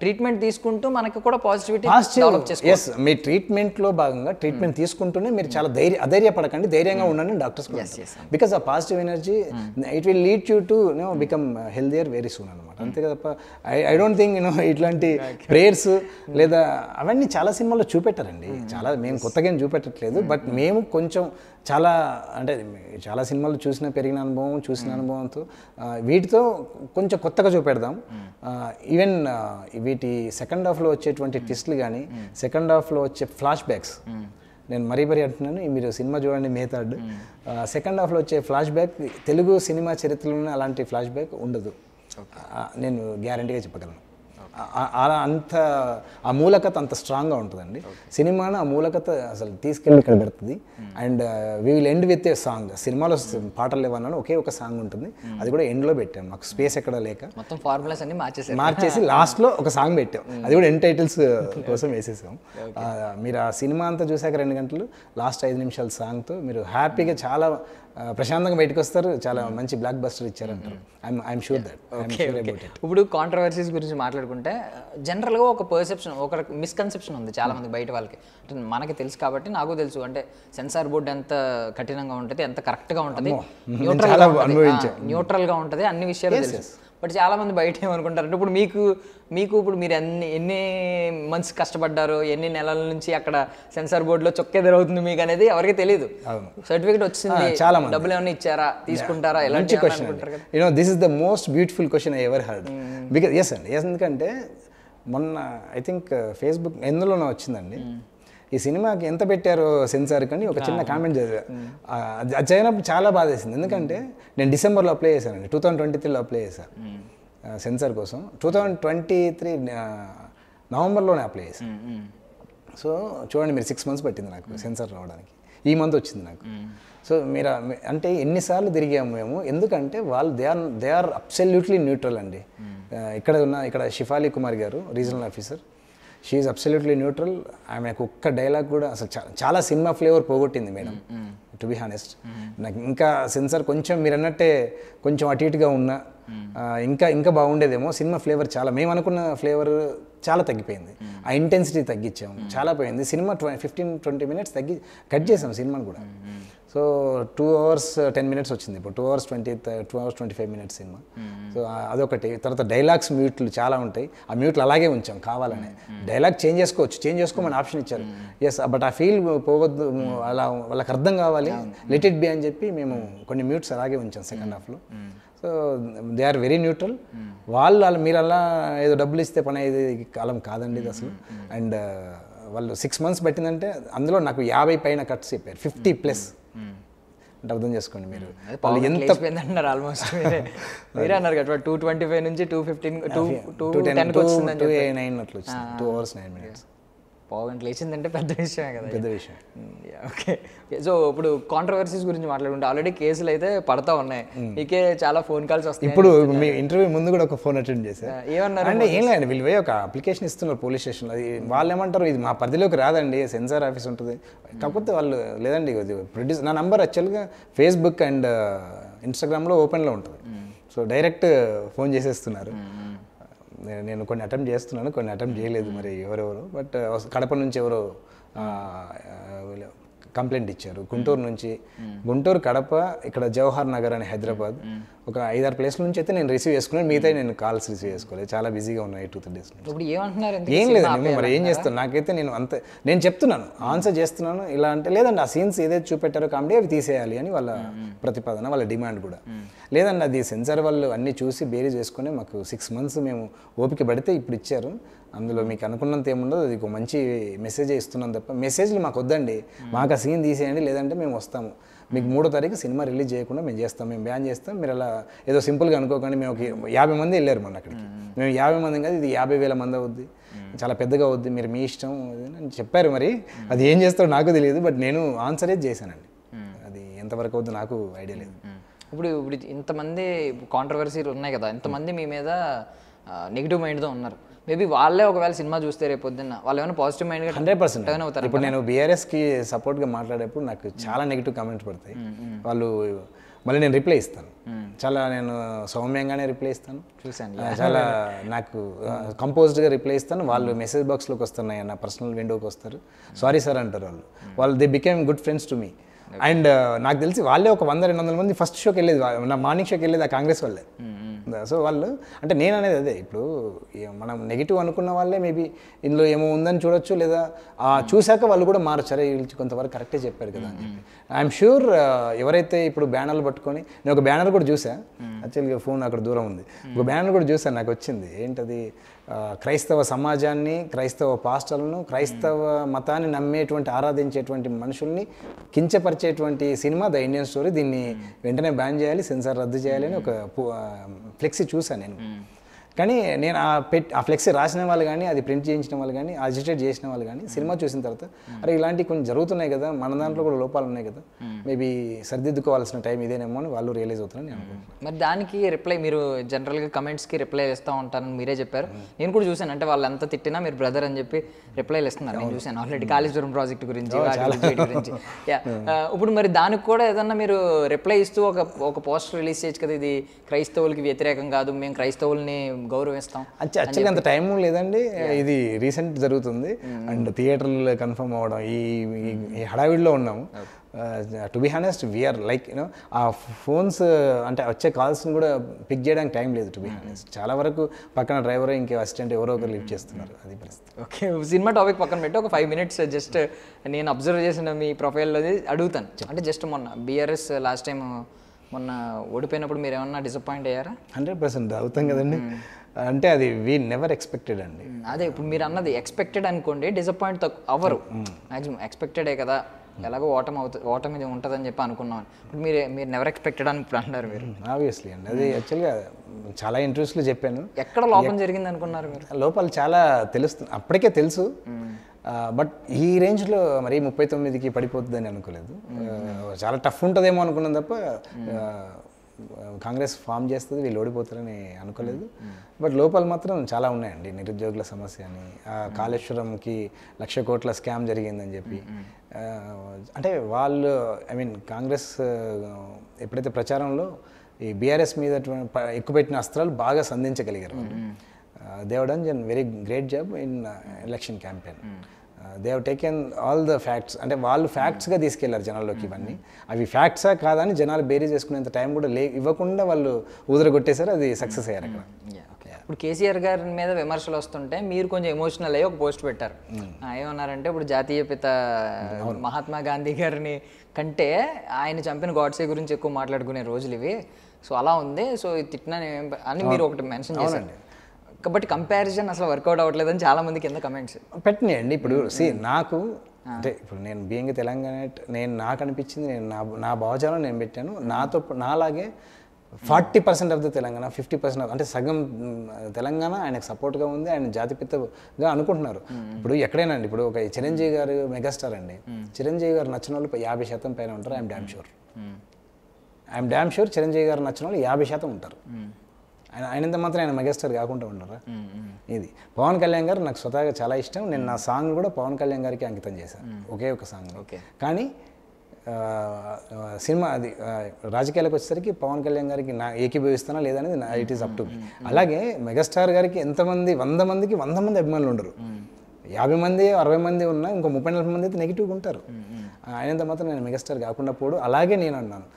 ట్రీట్మెంట్ తీసుకుంటూ మనకి కూడా పాజిటివిటీ డెవలప్ చేసుకోవాలి. ఎస్, మీ ట్రీట్మెంట్లో భాగంగా ట్రీట్మెంట్ తీసుకుంటూనే మీరు చాలా అధైర్యపడకండి, ధైర్యంగా ఉండండి డాక్టర్స్. బికాస్ ఆ positive energy it will lead you to become healthier very soon అనమాట. అంతే తప్ప ఐ డోంట్ థింక్ ఇట్లాంటి ప్రేయర్స్ లేదా అవన్నీ చాలా సినిమాల్లో చూపెట్టారండి. చాలా మేము కొత్తగా చూపెట్టట్లేదు, బట్ మేము కొంచెం చాలా అంటే చాలా సినిమాలు పెరిగిన అనుభవం, చూసిన అనుభవంతో వీటితో కొంచెం కొత్తగా చూపెడదాం. ఈవెన్ వీటి సెకండ్ హాఫ్లో వచ్చేటువంటి ట్విస్ట్లు కానీ, సెకండ్ హాఫ్లో వచ్చే ఫ్లాష్ బ్యాక్స్, నేను మరీ అంటున్నాను, మీరు సినిమా చూడండి మే 3rd, సెకండ్ హాఫ్లో వచ్చే ఫ్లాష్ బ్యాక్ తెలుగు సినిమా చరిత్రలోనే అలాంటి ఫ్లాష్ బ్యాక్ ఉండదు, నేను గ్యారంటీగా చెప్పగలను. అంత ఆ మూలకత అంత స్ట్రాంగ్గా ఉంటుందండి సినిమాను. ఆ మూలకత అసలు తీసుకెళ్ళి ఇక్కడ పెడుతుంది. And we will end with a song. సినిమాలో పాటలు లేవన్నాను, ఒకే ఒక సాంగ్ ఉంటుంది, అది కూడా ఎండ్లో పెట్టాం, మాకు స్పేస్ ఎక్కడ లేక మొత్తం ఫార్ములాస్ అన్ని మార్చేసి లాస్ట్లో ఒక సాంగ్ పెట్టాం, అది కూడా ఎండ్ టైటిల్స్ కోసం వేసేసాం. మీరు ఆ సినిమా అంతా చూసాక 2 గంటలు లాస్ట్ 5 నిమిషాల సాంగ్తో మీరు హ్యాపీగా చాలా ప్రశాంతంగా బయటకు వస్తారు. చాలా మంచి బ్లాక్ బస్టర్ ఇచ్చారంటారు. I'm sure that. ఇప్పుడు కాంట్రవర్సీస్ గురించి మాట్లాడుకుంటే జనరల్గా ఒక పర్సెప్షన్, ఒక మిస్కన్సెప్షన్ ఉంది చాలా మంది బయట వాళ్ళకి. అంటే మనకి తెలుసు కాబట్టి నాకు తెలుసు, అంటే సెన్సార్ బోర్డు ఎంత కఠినంగా ఉంటుంది, ఎంత కరెక్ట్గా ఉంటుంది, న్యూట్రల్గా ఉంటుంది, అన్ని విషయాలు తెలుసు. బట్ చాలా మంది బయట ఏమనుకుంటారు అంటే ఇప్పుడు మీరు ఎన్ని మంత్స్ కష్టపడ్డారు, ఎన్ని నెలల నుంచి అక్కడ సెన్సార్ బోర్డులో చొక్కే జరుగుతుంది మీకు అనేది ఎవరికి తెలియదు. సర్టిఫికేట్ వచ్చింది, చాలా డబ్బులు ఏమైనా ఇచ్చారా, తీసుకుంటారా, ఎలాంటి question. This is the most beautiful question I ever heard. Because yes అండి, ఎందుకంటే మొన్న ఐ థింక్ ఫేస్బుక్ ఎందులోనో వచ్చిందండి, ఈ సినిమాకి ఎంత పెట్టారో సెన్సార్ కానీ ఒక చిన్న కామెంట్ చదివా. అది చదివినప్పుడు చాలా బాధ వేసింది. ఎందుకంటే నేను డిసెంబర్లో అప్లై చేశానండి, 2023లో అప్లై చేశాను సెన్సార్ కోసం. 2023 నవంబర్లోనే అప్లై చేశాను. సో చూడండి మీరు 6 months పట్టింది నాకు సెన్సార్ రావడానికి, ఈ మంత్ వచ్చింది నాకు. సో మీరు అంటే ఎన్నిసార్లు తిరిగాము మేము, ఎందుకంటే వాళ్ళు దే ఆర్ అబ్సల్యూట్లీ న్యూట్రల్ అండి. ఇక్కడ షిఫాలి కుమార్ గారు regional officer, she is absolutely neutral. ఆమెకు ఒక్క డైలాగ్ కూడా అసలు చాలా సినిమా ఫ్లేవర్ పోగొట్టింది మేడం, టు బి హానెస్ట్. నాకు ఇంకా సెన్సార్ కొంచెం మీరు అన్నట్టే కొంచెం అటు ఇటుగా ఉన్నా ఇంకా ఇంకా బాగుండేదేమో, సినిమా ఫ్లేవర్ చాలా మేము అనుకున్న ఫ్లేవర్ చాలా తగ్గిపోయింది, ఆ ఇంటెన్సిటీ తగ్గించాము, చాలా పోయింది సినిమా. 15-20 minutes కట్ చేసాం సినిమాని కూడా. సో 2 hours 10 minutes వచ్చింది, ఇప్పుడు 2 hours 25 minutes సినిమా. సో అదొకటి. తర్వాత డైలాగ్స్ మ్యూట్లు చాలా ఉంటాయి, ఆ మ్యూట్లు అలాగే ఉంచాం కావాలనే. డైలాగ్ చేంజ్ చేసుకోమని ఆప్షన్ ఇచ్చారు. ఎస్, బట్ ఆ ఫీల్ పోవద్దు, అలా వాళ్ళకి అర్థం కావాలి, లెట్ ఇట్ బి అని చెప్పి మేము కొన్ని మ్యూట్స్ అలాగే ఉంచాం సెకండ్ హాఫ్లో. So they are very neutral. మీరు అలా ఏదో డబ్బులు ఇస్తే పని అయ్యేది కాలం కాదండి ఇది అసలు. అండ్ వాళ్ళు 6 months పెట్టిందంటే అందులో నాకు 50 పైన కట్స్ చెప్పారు, 50+ అంటే అర్థం చేసుకోండి మీరు. వాళ్ళు ఎంత అన్నారు ఆల్మోస్ట్ మీరే అన్నారు కదా 225 నుంచి 215 210 వచ్చిందని 2:09 అట్లా వచ్చింది, 2 hours 9 minutes. పావుగంట లేచిందంటే పెద్ద విషయమే కదా. పెద్ద విషయం. ఓకే, సో ఇప్పుడు కాంట్రవర్సీస్ గురించి మాట్లాడుకుంటే ఆల్రెడీ కేసులు అయితే పడతా ఉన్నాయి, మీకే చాలా ఫోన్ కాల్స్ వస్తాయి. ఇప్పుడు మీ ఇంటర్వ్యూ ముందు కూడా ఒక ఫోన్ అటెండ్ చేశారు. ఏమన్నారు అంటే ఏం లేదండి, వీళ్ళు పోయి ఒక అప్లికేషన్ ఇస్తున్నారు పోలీస్ స్టేషన్లో. అది వాళ్ళు ఏమంటారు, ఇది మా పరిధిలోకి రాదండి, సెన్సార్ ఆఫీస్ ఉంటుంది. కాకపోతే వాళ్ళు లేదండి, ప్రొడ్యూస్ నా నంబర్ యాక్చువల్గా ఫేస్బుక్ అండ్ ఇన్స్టాగ్రామ్లో ఓపెన్లో ఉంటుంది. సో డైరెక్ట్ ఫోన్ చేసేస్తున్నారు. నేను కొన్ని అటెంప్ట్ చేస్తున్నాను, కొన్ని అటెంప్ట్ చేయలేదు, మరి ఎవరెవరు. బట్ కడప నుంచి ఎవరో కంప్లైంట్ ఇచ్చారు, గుంటూరు నుంచి. గుంటూరు, కడప, ఇక్కడ జవహర్ నగర్ అని హైదరాబాద్, ఒక 5-6 ప్లేస్ల నుంచి అయితే నేను రిసీవ్ చేసుకున్నాను. మిగతా నేను కాల్స్ రిసీవ్ చేసుకోలేదు, చాలా బిజీగా ఉన్నాయి 2-3 days నుంచి. ఇప్పుడు ఏమంటున్నారు, ఏం లేదండి, మరి ఏం చేస్తాను, నాకైతే నేను చెప్తున్నాను, ఆన్సర్ చేస్తున్నాను. ఇలా అంటే లేదండి, ఆ సీన్స్ ఏదైతే చూపెట్టారో కామెడీ అవి తీసేయాలి అని వాళ్ళ ప్రతిపాదన, వాళ్ళ డిమాండ్ కూడా. లేదండి, అది సెన్సార్ వాళ్ళు అన్నీ చూసి బేరీ చేసుకుని మాకు 6 months మేము ఓపిక పడితే ఇప్పుడు ఇచ్చారు. అందులో మీకు అనుకున్నంత ఏముండదు, అది ఒక మంచి మెసేజ్ ఇస్తున్నాం తప్ప మెసేజ్లు మాకు వద్దండి, మాకు ఆ సీన్ తీసేయండి, లేదంటే మేము వస్తాము, మీకు 3వ తారీఖు సినిమా రిలీజ్ చేయకుండా మేము చేస్తాం, మేము బ్యాన్ చేస్తాం, మీరు అలా ఏదో సింపుల్గా అనుకోకండి. మేము 50 మంది వెళ్ళారు మొన్న అక్కడికి, మేము 50 మంది కాదు, ఇది 50,000 మంది అవుద్ది, చాలా పెద్దగా అవుద్ది, మీరు మీ ఇష్టం అని చెప్పారు. మరి అది ఏం చేస్తారో నాకు తెలియదు, బట్ నేను ఆన్సర్ చేశానండి. అది ఎంతవరకు అవుద్దో నాకు ఐడియా లేదు. ఇప్పుడు ఇంతమంది కాంట్రవర్సీలు ఉన్నాయి కదా, ఇంతమంది మీ మీద నెగిటివ్ మైండ్తో ఉన్నారు. మేబీ వాళ్ళే ఒకవేళ సినిమా చూస్తే రేపు పొద్దున్న వాళ్ళు ఏమైనా పాజిటివ్ మైండ్గా 100% టర్న్ అవుతారు. ఇప్పుడు నేను బీఆర్ఎస్కి సపోర్ట్గా మాట్లాడేప్పుడు నాకు చాలా నెగిటివ్ కామెంట్స్ పడతాయి. వాళ్ళు మళ్ళీ నేను రిప్లై ఇస్తాను, చాలా నేను సౌమ్యంగానే రిప్లై ఇస్తాను, చూశాను, చాలా నాకు కంపోజ్డ్గా రిప్లై ఇస్తాను. వాళ్ళు మెసేజ్ బాక్స్లోకి వస్తున్నాయి, నా పర్సనల్ విండోకి వస్తారు, సారీ సార్ అంటారు వాళ్ళు they became good friends to me. And నాకు తెలిసి వాళ్ళే ఒక 100-200 మంది ఫస్ట్ షోకి వెళ్ళేది, నా మార్నింగ్ షోకి వెళ్ళేది ఆ కాంగ్రెస్ వాళ్ళే. సో వాళ్ళు అంటే నేను అనేది అదే, ఇప్పుడు మనం నెగిటివ్ అనుకున్న వాళ్ళే మేబీ ఇందులో ఏమో ఉందని చూడొచ్చు, లేదా చూశాక వాళ్ళు కూడా మారచ్చారే, వీళ్ళు కొంతవరకు కరెక్టే చెప్పారు కదా అని చెప్పి. ఐఎమ్ షూర్ ఎవరైతే ఇప్పుడు బ్యానర్లు పట్టుకొని, నేను ఒక బ్యానర్ కూడా చూసా, యాక్చువల్గా ఫోన్ అక్కడ దూరం ఉంది, ఒక బ్యానర్ కూడా చూసాను, నాకు వచ్చింది ఏంటది, క్రైస్తవ సమాజాన్ని, క్రైస్తవ పాస్టర్లను, క్రైస్తవ మతాన్ని నమ్మేటువంటి ఆరాధించేటువంటి మనుషుల్ని కించపరిచేటువంటి సినిమా ద ఇండియన్ స్టోరీ, దీన్ని వెంటనే బ్యాన్ చేయాలి, సెన్సార్ రద్దు చేయాలి అని ఒక ఫ్లెక్సీ చూసాను నేను. కానీ నేను ఆ ఫ్లెక్సీ రాసిన వాళ్ళు కానీ, అది ప్రింట్ చేయించిన వాళ్ళు కానీ, అజిటేట్ చేసిన వాళ్ళు కానీ సినిమా చూసిన తర్వాత అరే ఇలాంటివి కొన్ని జరుగుతున్నాయి కదా, మన దాంట్లో కూడా లోపాలు ఉన్నాయి కదా, మేబీ సరిదిద్దుకోవాల్సిన టైం ఇదేనేమో అని వాళ్ళు రియలైజ్ అవుతారని నేను అనుకుంటున్నాను. మరి దానికి రిప్లై మీరు జనరల్గా కమెంట్స్కి రిప్లై ఇస్తూ ఉంటారని మీరే చెప్పారు, నేను కూడా చూశాను. అంటే వాళ్ళు ఎంత తిట్టినా మీరు బ్రదర్ అని చెప్పి రిప్లైలు ఇస్తున్నారు, నేను చూశాను ఆల్రెడీ కాళేశ్వరం ప్రాజెక్ట్ గురించి, గురించి. ఇప్పుడు మరి దానికి కూడా ఏదన్నా మీరు రిప్లై ఇస్తూ ఒక పోస్టర్ రిలీజ్ చేయొచ్చు కదా, ఇది క్రైస్తవులకి వ్యతిరేకం కాదు, మేము క్రైస్తవుల్ని గౌరవిస్తాం. యాక్చువల్గా అంత టైం లేదండి, ఇది రీసెంట్ జరుగుతుంది అండ్ థియేటర్లు కన్ఫర్మ్ అవ్వడం, ఈ హడావిడిలో ఉన్నాము. To be honest we are like you know ఆ ఫోన్స్ అంటే వచ్చే కాల్స్ని కూడా పిక్ చేయడానికి టైం లేదు టు బి హానెస్ట్. చాలా వరకు పక్కన డ్రైవర్ ఇంకే అసిస్టెంట్ ఎవరో ఒకరు లిఫ్ట్ చేస్తున్నారు, అది పరిస్థితి. ఓకే, సినిమా టాపిక్ పక్కన పెట్టి ఒక 5 minutes జస్ట్ నేను అబ్జర్వ్ చేసిన మీ ప్రొఫైల్లో అడుగుతాను. అంటే జస్ట్ మొన్న బీఆర్ఎస్ లాస్ట్ టైం మొన్న ఓడిపోయినప్పుడు మీరు ఏమన్నా డిసప్పాయింట్ అయ్యారా? 100% అవుతాం కదండి. అంటే అది వీ నెవర్ ఎక్స్పెక్టెడ్ అండి. అదే ఇప్పుడు మీరు అన్నది ఎక్స్పెక్టెడ్ అనుకోండి, డిసప్పాయింట్ అవ్వరు, మ్యాక్సిమం ఎక్స్పెక్టెడే కదా, ఎలాగో ఓటమి ఉంటుందని చెప్పి అనుకున్నాం. ఇప్పుడు మీరు నెవర్ ఎక్స్పెక్టెడ్ అని ఇప్పుడు అంటారు మీరు. ఆబ్వియస్లీ అండి, అది యాక్చువల్గా చాలా ఇంట్రెస్ట్లో చెప్పాను. ఎక్కడ లోపం జరిగింది అనుకున్నారు మీరు? లోపాలు చాలా తెలుస్తుంది, అప్పటికే తెలుసు, బట్ ఈ రేంజ్లో మరి 39కి పడిపోతుందని అనుకోలేదు. చాలా టఫ్ ఉంటుందేమో అనుకున్నాం తప్ప కాంగ్రెస్ ఫామ్ చేస్తుంది వీళ్ళు ఓడిపోతారని అనుకోలేదు. బట్ లోపాలు మాత్రం చాలా ఉన్నాయండి, నిరుద్యోగుల సమస్య అని, కాళేశ్వరంకి 1,00,000 కోట్ల స్కామ్ జరిగిందని చెప్పి. అంటే వాళ్ళు కాంగ్రెస్ ఎప్పుడైతే ప్రచారంలో ఈ బీఆర్ఎస్ మీద ఎక్కుపెట్టిన అస్త్రాలు బాగా సంధించగలిగారు. They have done very great job in election campaign. They have taken all the facts, అంటే వాళ్ళు ఫ్యాక్ట్స్గా తీసుకెళ్లారు జనాల్లోకి. ఇవన్నీ అవి ఫ్యాక్ట్సా కాదని జనాలు బేరీ చేసుకునేంత టైం కూడా ఇవ్వకుండా వాళ్ళు ఊదరగొట్టేశారు. అది సక్సెస్ అయ్యారు అక్కడ. ఇప్పుడు కేసీఆర్ గారి మీద విమర్శలు వస్తుంటే మీరు కొంచెం ఎమోషనల్ అయ్యి ఒక పోస్ట్ పెట్టారు. ఏమన్నారంటే, ఇప్పుడు జాతీయ పిత మహాత్మా గాంధీ గారిని కంటే ఆయన చంపిన గాడ్సే గురించి ఎక్కువ మాట్లాడుకునే రోజులు ఇవి. సో అలా ఉంది, సో తిట్టినా అని మీరు ఒకటి మెన్షన్ చేశారు. కాబట్టి కంపారిజన్ అసలు వర్కౌట్ అవ్వట్లేదని చాలా మంది కింద కమెంట్స్ పెట్టినాయండి. ఇప్పుడు నాకు అంటే ఇప్పుడు నేను బీయింగ్ తెలంగాణ నాకు అనిపించింది, నేను నా భావజాలం నేను పెట్టాను. నాలాగే 40% ఆఫ్ ద తెలంగాణ, 50% అంటే సగం తెలంగాణ ఆయనకు సపోర్ట్గా ఉంది, ఆయన జాతిపితగా అనుకుంటున్నారు. ఇప్పుడు ఎక్కడైనా అండి, ఇప్పుడు ఒక చిరంజీవి గారు మెగాస్టార్ అండి, చిరంజీవి గారు నచ్చిన వాళ్ళు 50% పైన ఉంటారు. ఐఎమ్ డ్యామ్ షూర్ చిరంజీవి గారు నచ్చిన వాళ్ళు 50% ఉంటారు. ఆయనంత మాత్రం ఆయన మెగాస్టార్ కాకుండా ఉన్నారా? ఇది పవన్ కళ్యాణ్ గారు నాకు స్వతహాగా చాలా ఇష్టం. నేను నా సాంగ్ కూడా పవన్ కళ్యాణ్ గారికి అంకితం చేశాను, ఒకే ఒక సాంగ్. కానీ సినిమా అది రాజకీయాలకు వచ్చేసరికి పవన్ కళ్యాణ్ గారికి నా ఏకీభవిస్తానా లేదనేది it is up to me. అలాగే మెగాస్టార్ గారికి ఎంతమంది 100 మందికి 100 మంది అభిమానులు ఉండరు. 50 మంది 60 మంది ఉన్నా ఇంకో 30-40 మంది అయితే నెగిటివ్గా ఉంటారు. ఆయనంత మాత్రం నేను మెగాస్టార్ కాకుండా పోడు. అలాగే నేను అన్నాను,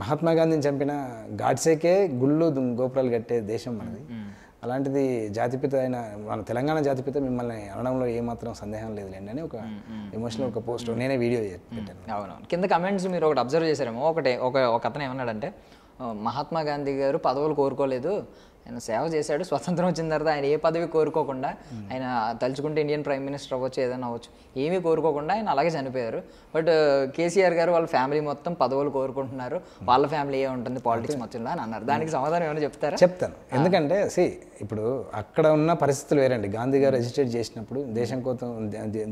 మహాత్మా గాంధీని చంపిన గాడ్సేకే గుళ్ళు గోపురాలు కట్టే దేశం మనది. అలాంటిది జాతిపిత అయిన మన తెలంగాణ జాతిపిత మిమ్మల్ని అనడంలో ఏమాత్రం సందేహం లేదులేండి అని ఒక ఎమోషనల్ ఒక పోస్ట్ నేనే వీడియో పెట్టాను. అవునవును. కింద కమెంట్స్ మీరు ఒకటి అబ్జర్వ్ చేశారేమో, ఒక అతను ఏమన్నాడంటే, మహాత్మా గాంధీ గారు పదవులు కోరుకోలేదు, ఆయన సేవ చేశాడు. స్వతంత్రం వచ్చిన తర్వాత ఆయన ఏ పదవి కోరుకోకుండా, ఆయన తలుచుకుంటే ఇండియన్ ప్రైమ్ మినిస్టర్ అవ్వచ్చు, ఏదైనా అవ్వచ్చు, ఏమీ కోరుకోకుండా ఆయన అలాగే చనిపోయారు. బట్ కేసీఆర్ గారు వాళ్ళ ఫ్యామిలీ మొత్తం పదవులు కోరుకుంటున్నారు, వాళ్ళ ఫ్యామిలీ ఏ ఉంటుంది పాలిటిక్స్ మొత్తంలో అని అన్నారు. దానికి సమాధానం ఏమైనా చెప్తారా? చెప్తాను. ఎందుకంటే ఇప్పుడు అక్కడ ఉన్న పరిస్థితులు వేరండి. గాంధీ గారు ఎజిటేట్ చేసినప్పుడు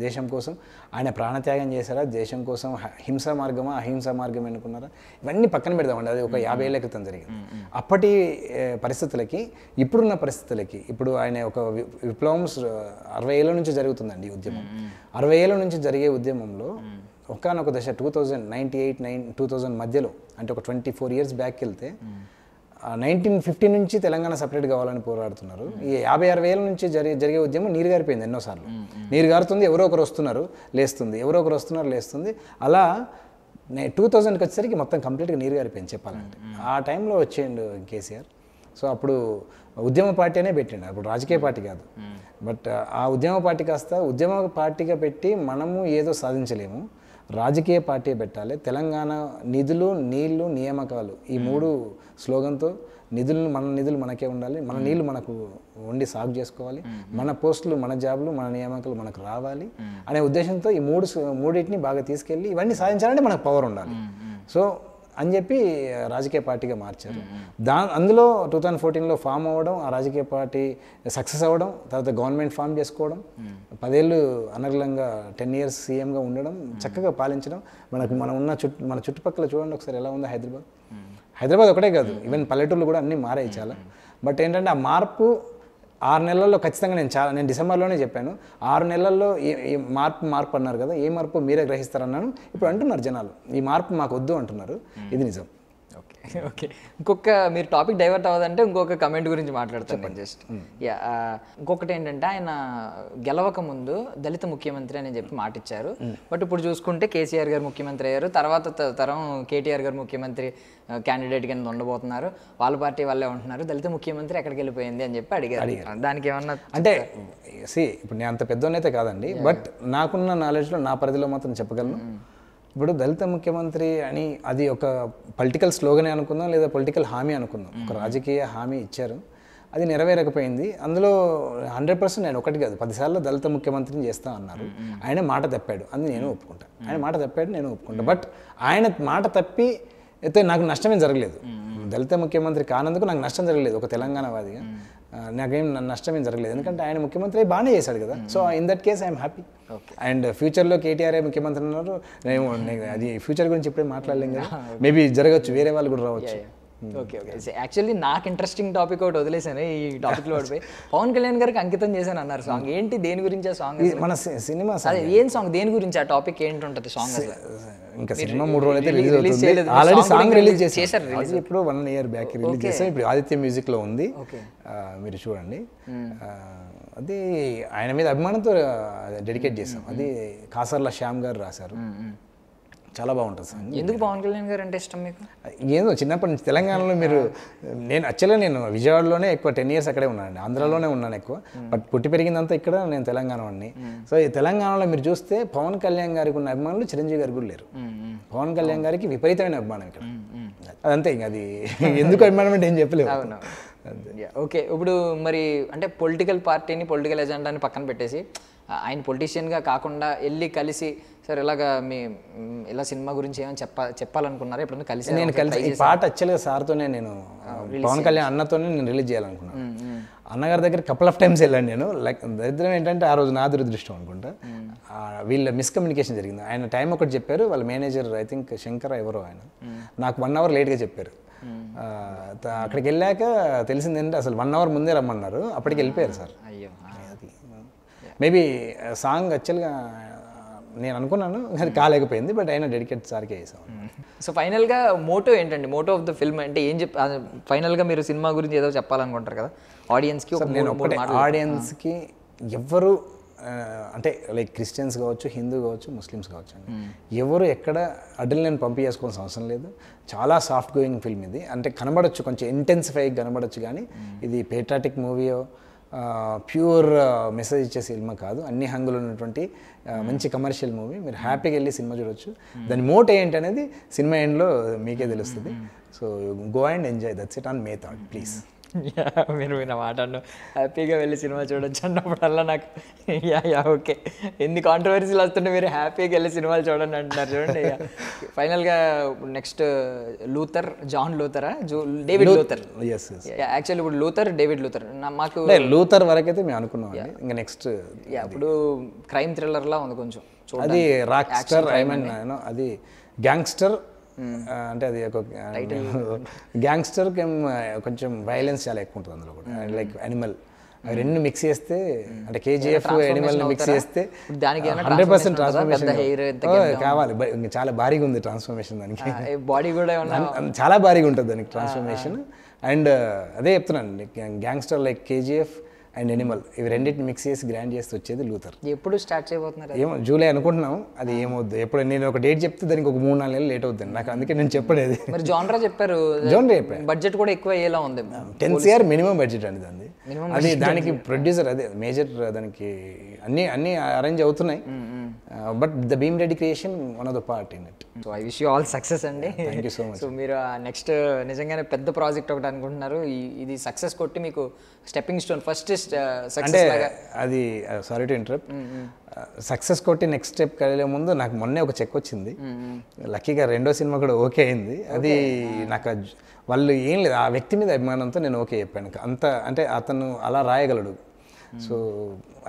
దేశం కోసం ఆయన ప్రాణత్యాగం చేశారా, దేశం కోసం హింసా మార్గమా అహింసా మార్గం ఎన్నుకున్నారా, ఇవన్నీ పక్కన పెడదామండి. అది ఒక 50 ఏళ్ల క్రితం జరిగింది. అప్పటి పరిస్థితులకి ఇప్పుడున్న పరిస్థితులకి, ఇప్పుడు ఆయన ఒక విప్లవం 60 ఏళ్ళ నుంచి జరుగుతుందండి ఈ ఉద్యమం. 60 ఏళ్ళ నుంచి జరిగే ఉద్యమంలో ఒకనొక దశ 2000 మధ్యలో, అంటే ఒక 24 years బ్యాక్ వెళ్తే 1950 నుంచి తెలంగాణ సపరేట్ కావాలని పోరాడుతున్నారు. ఈ 50-60 ఏళ్ళ నుంచి జరిగే ఉద్యమం నీరు గారిపోయింది ఎన్నోసార్లు. నీరు గారుతుంది, ఎవరో ఒకరు వస్తున్నారు లేస్తుంది, ఎవరో ఒకరు వస్తున్నారు లేస్తుంది. అలా 2000కి వచ్చేసరికి మొత్తం కంప్లీట్గా నీరు గారిపోయింది చెప్పాలంటే. ఆ టైంలో వచ్చేయండు కేసీఆర్. సో అప్పుడు ఉద్యమ పార్టీ అనే పెట్టిండు, అప్పుడు రాజకీయ పార్టీ కాదు. బట్ ఆ ఉద్యమ పార్టీ కాస్త ఉద్యమ పార్టీగా పెట్టి మనము ఏదో సాధించలేము, రాజకీయ పార్టీ పెట్టాలి, తెలంగాణ నిధులు నీళ్లు నియామకాలు ఈ 3 స్లోగన్తో మన నిధులు మనకే ఉండాలి, మన నీళ్లు మనకు వండి సాగు చేసుకోవాలి, మన పోస్టులు మన జాబ్లు మన నియామకాలు మనకు రావాలి అనే ఉద్దేశంతో ఈ మూడింటిని బాగా తీసుకెళ్ళి ఇవన్నీ సాధించాలంటే మనకు పవర్ ఉండాలి. సో అని చెప్పి రాజకీయ పార్టీగా మార్చారు. అందులో 2014లో ఫామ్ అవ్వడం, ఆ రాజకీయ పార్టీ సక్సెస్ అవ్వడం, తర్వాత గవర్నమెంట్ ఫామ్ చేసుకోవడం, 10 ఏళ్ళు అనర్గళంగా 10 years సీఎంగా ఉండడం, చక్కగా పాలించడం. మనం ఉన్న మన చుట్టుపక్కల చూడండి ఒకసారి ఎలా ఉందో హైదరాబాద్ ఒకటే కాదు, ఈవెన్ పల్లెటూళ్ళు కూడా అన్నీ మారాయి చాలా. బట్ ఏంటంటే ఆ మార్పు 6 నెలల్లో ఖచ్చితంగా నేను డిసెంబర్లోనే చెప్పాను, 6 నెలల్లో ఏ మార్పు అన్నారు కదా, ఏ మార్పు మీరే గ్రహిస్తారన్నాను. ఇప్పుడు అంటున్నారు జనాలు, ఈ మార్పు మాకు వద్దు అంటున్నారు. ఇది నిజం. ఓకే. మీరు టాపిక్ డైవర్ట్ అవ్వదంటే ఇంకొక కమెంట్ గురించి మాట్లాడతాను జస్ట్. ఇంకొకటి ఏంటంటే, ఆయన గెలవక ముందు దళిత ముఖ్యమంత్రి అని చెప్పి మాట ఇచ్చారు. బట్ ఇప్పుడు చూసుకుంటే కేసీఆర్ గారు ముఖ్యమంత్రి అయ్యారు, తర్వాత తరం కేటీఆర్ గారు ముఖ్యమంత్రి క్యాండిడేట్ కింద ఉండబోతున్నారు, వాళ్ళ పార్టీ వాళ్ళే ఉంటున్నారు, దళిత ముఖ్యమంత్రి ఎక్కడికి వెళ్ళిపోయింది అని చెప్పి అడిగారు. దానికి ఏమన్నా అంటే ఇప్పుడు నేను అంత పెద్దోనైతే కాదండి, బట్ నాకున్న నాలెడ్జ్లో నా పరిధిలో మాత్రం చెప్పగలను. ఇప్పుడు దళిత ముఖ్యమంత్రి అని అది ఒక పొలిటికల్ స్లోగనే అనుకుందాం, లేదా పొలిటికల్ హామీ అనుకుందాం. ఒక రాజకీయ హామీ ఇచ్చారు, అది నెరవేరకపోయింది. అందులో 100% నేను ఒకటి కాదు 10 సార్లు దళిత ముఖ్యమంత్రిని చేస్తా అన్నారు. ఆయన మాట తప్పాడు, అది నేను ఒప్పుకుంటాను. ఆయన మాట తప్పాడు, నేను ఒప్పుకుంటాను. బట్ ఆయన మాట తప్పి అయితే నాకు నష్టమేం జరగలేదు. దళిత ముఖ్యమంత్రి కానందుకు నాకు నష్టం జరగలేదు. ఒక తెలంగాణవాదిగా నాకేం నష్టమేం జరగలేదు, ఎందుకంటే ఆయన ముఖ్యమంత్రి బాగానే చేశాడు కదా. So in that case I'm happy. And ఫ్యూచర్లో కేటీఆర్ ముఖ్యమంత్రి ఉన్నారు, అది ఫ్యూచర్ గురించి ఇప్పుడే మాట్లాడలేం కదా, మేబీ జరగచ్చు, వేరే వాళ్ళు కూడా రావచ్చు. ఓకే ఓకే యాక్చువల్లీ నాకు ఇంట్రెస్టింగ్ టాపిక్ ఒకటి వదిలేసాను ఈ టాపిక్లో పడిపోయి. పవన్ కళ్యాణ్ గారికి అంకితం చేశాను అన్నారు సాంగ్. ఏంటి దేని గురించి ఆ సాంగ్? మన సినిమా అదే ఏం సాంగ్, దేని గురించి, ఆ టాపిక్ ఏంటి సాంగ్? ఇంకా సినిమా 3 రోజులు అయితే రిలీజ్ release అవుతుంది. చేయలేదు. ఆల్రెడీ Song సాంగ్ కూడా రిలీజ్ చేశారు, చేశారు. release. అది ఇప్పుడు 1 year బ్యాక్ రిలీజ్ చేసాం. ఇప్పుడు ఆదిత్య మ్యూజిక్ లో ఉంది, మీరు చూడండి. అది ఆయన మీద అభిమానంతో డెడికేట్ చేసాం. అది కాసర్ల శ్యామ్ గారు రాశారు. చాలా బాగుంటుంది సాంగ్. ఎందుకు పవన్ కళ్యాణ్ గారు అంటే ఇష్టం మీకు? ఏదో చిన్నప్పటి నుంచి తెలంగాణలో నేను విజయవాడలోనే ఎక్కువ 10 years అక్కడే ఉన్నానండి. ఆంధ్రాలోనే ఉన్నాను ఎక్కువ, బట్ పుట్టి పెరిగిందంతా ఇక్కడ. నేను తెలంగాణ వాడిని. సో ఈ తెలంగాణలో మీరు చూస్తే పవన్ కళ్యాణ్ గారికి ఉన్న అభిమానులు చిరంజీవి గారికి కూడా లేరు. పవన్ కళ్యాణ్ గారికి విపరీతమైన అభిమానం ఇక్కడ. అదంతే, ఇంకా అది ఎందుకు అభిమానం అంటే ఏం చెప్పలేవు. ఓకే, ఇప్పుడు మరి అంటే పొలిటికల్ పార్టీని, పొలిటికల్ ఎజెండాని పక్కన పెట్టేసి ఆయన పొలిటీషియన్గా కాకుండా వెళ్ళి కలిసి సార్ ఇలాగా ఇలా సినిమా గురించి ఏమైనా చెప్పాలనుకున్నారా? ఎప్పుడన్నా కలిసి? నేను కలిసి ఈ పాట యాక్చువల్గా సార్తోనే, నేను పవన్ కళ్యాణ్ అన్నతోనే నేను రిలీజ్ చేయాలనుకున్నాను. అన్నగారి దగ్గర కపుల్ ఆఫ్ టైమ్స్ వెళ్ళాను నేను. లైక్ దరిద్రం ఏంటంటే ఆ రోజు నా దురదృష్టం అనుకుంటా, వీళ్ళ మిస్కమ్యూనికేషన్ జరిగింది. ఆయన టైం ఒకటి చెప్పారు, వాళ్ళ మేనేజర్ ఐ థింక్ శంకర్ ఎవరో ఆయన నాకు 1 hour లేట్గా చెప్పారు. అక్కడికి వెళ్ళాక తెలిసింది ఏంటంటే అసలు 1 hour ముందే రమ్మన్నారు. అప్పటికి వెళ్ళిపోయారు సార్. అయ్యో, మేబీ సాంగ్ యాక్చువల్గా నేను అనుకున్నాను, అది కాలేకపోయింది. బట్ అయినా డెడికేట్ సార్కే చేసాం. సో ఫైనల్గా మోటో ఏంటండి? మోటో ఆఫ్ ద ఫిల్మ్ అంటే ఏం ఫైనల్గా మీరు సినిమా గురించి ఏదో చెప్పాలనుకుంటారు కదా ఆడియన్స్కి? నేను ఒకటే ఆడియన్స్కి, ఎవరు అంటే లైక్ క్రిస్టియన్స్ కావచ్చు, హిందూ కావచ్చు, ముస్లిమ్స్ కావచ్చు అండి, ఎవరు ఎక్కడ అడ్డలు నేను పంపించేసుకోవాల్సిన అవసరం లేదు. చాలా సాఫ్ట్ గోయింగ్ ఫిల్మ్ ఇది. అంటే కనబడచ్చు, కొంచెం ఇంటెన్సిఫై కనబడచ్చు, కానీ ఇది పేట్రాటిక్ మూవీయో ప్యూర్ మెసేజ్ ఇచ్చే సినిమా కాదు. అన్ని హంగులు ఉన్నటువంటి మంచి కమర్షియల్ మూవీ. మీరు హ్యాపీగా వెళ్ళి సినిమా చూడొచ్చు. దాని మోట్ ఏంటి అనేది సినిమా ఎండ్లో మీకే తెలుస్తుంది. So go and enjoy, that's it on May 3rd please. మీరు నా మాట అన్ను హ్యాపీగా వెళ్ళి సినిమా చూడొచ్చు అన్నప్పుడల్లా నాకు ఓకే, ఎన్ని కాంట్రవర్సీలు వస్తుంటే మీరు హ్యాపీగా వెళ్ళి సినిమాలు చూడండి అంటున్నారు. చూడండి, ఫైనల్గా నెక్స్ట్ జాన్ లూథరా, డేవిడ్ లూథర్. యాక్చువల్లీ ఇప్పుడు డేవిడ్ లూథర్ మాకు లూథర్ వరకు అయితే మేము అనుకున్నాం. ఇంకా నెక్స్ట్ ఇప్పుడు క్రైమ్ థ్రిల్లర్లా ఉంది కొంచెం. అది రాక్ స్టార్, ఐ మీన్ అది గ్యాంగ్స్టర్. అంటే అది ఒక గ్యాంగ్స్టర్ కొంచెం వైలెన్స్ చాలా ఎక్కువ ఉంటుంది అందులో కూడా. లైక్ యానిమల్, అవి రెండు మిక్స్ చేస్తే, అంటే కేజీఎఫ్ యానిమల్ మిక్స్ చేస్తే 100% ట్రాన్స్ఫర్మేషన్ కావాలి. చాలా భారీగా ఉంది ట్రాన్స్ఫర్మేషన్ దానికి. బాడీ కూడా చాలా భారీగా ఉంటుంది దానికి ట్రాన్స్ఫర్మేషన్. అండ్ అదే చెప్తున్నాను, gangster like KGF and Animal, ఇవి రెండింటిని మిక్స్ చేసి గ్రాండ్ చేసి వచ్చేది లూథర్. ఎప్పుడు స్టార్ట్ చేయబోతున్నారు? ఏమో జూలై అనుకుంటున్నాం. అది ఏమవుద్దు, ఎప్పుడు నేను ఒక డేట్ చెప్తే దానికి ఒక 3-4 నెలలు లేట్ అవుతుంది నాకు. అందుకే నేను చెప్పలేదు. మరి జానరా చెప్పారు, బడ్జెట్ కూడా ఎక్కువ అయ్యేలా ఉంది. 10 crore మినిమం బడ్జెట్ అండి దాన్ని. అది దానికి ప్రొడ్యూసర్, అదే మేజర్, దానికి అన్ని అరేంజ్ అవుతున్నాయి. But the Bheem Reddy creation one of the part in it. So I wish you all success అండి. Thank you so much. So మీరు నెక్స్ట్ నిజంగానే పెద్ద ప్రాజెక్ట్ ఒకటి అనుకుంటున్నారు. ఇది సక్సెస్ కొట్టి మీకు స్టెప్పింగ్ స్టోన్ ఫస్ట్ అంటే అది, సారీ టు ఇంటరప్ట్, సక్సెస్ కొట్టి నెక్స్ట్ స్టెప్ వెళ్ళే ముందు నాకు మొన్నే ఒక చెక్ వచ్చింది. లక్కీగా 2వ సినిమా కూడా ఓకే అయింది. అది నాకు వాళ్ళు ఏం లేదు, ఆ వ్యక్తి మీద అభిమానంతో నేను ఓకే చెప్పాను. అంత అంటే అతను అలా రాయగలడు. సో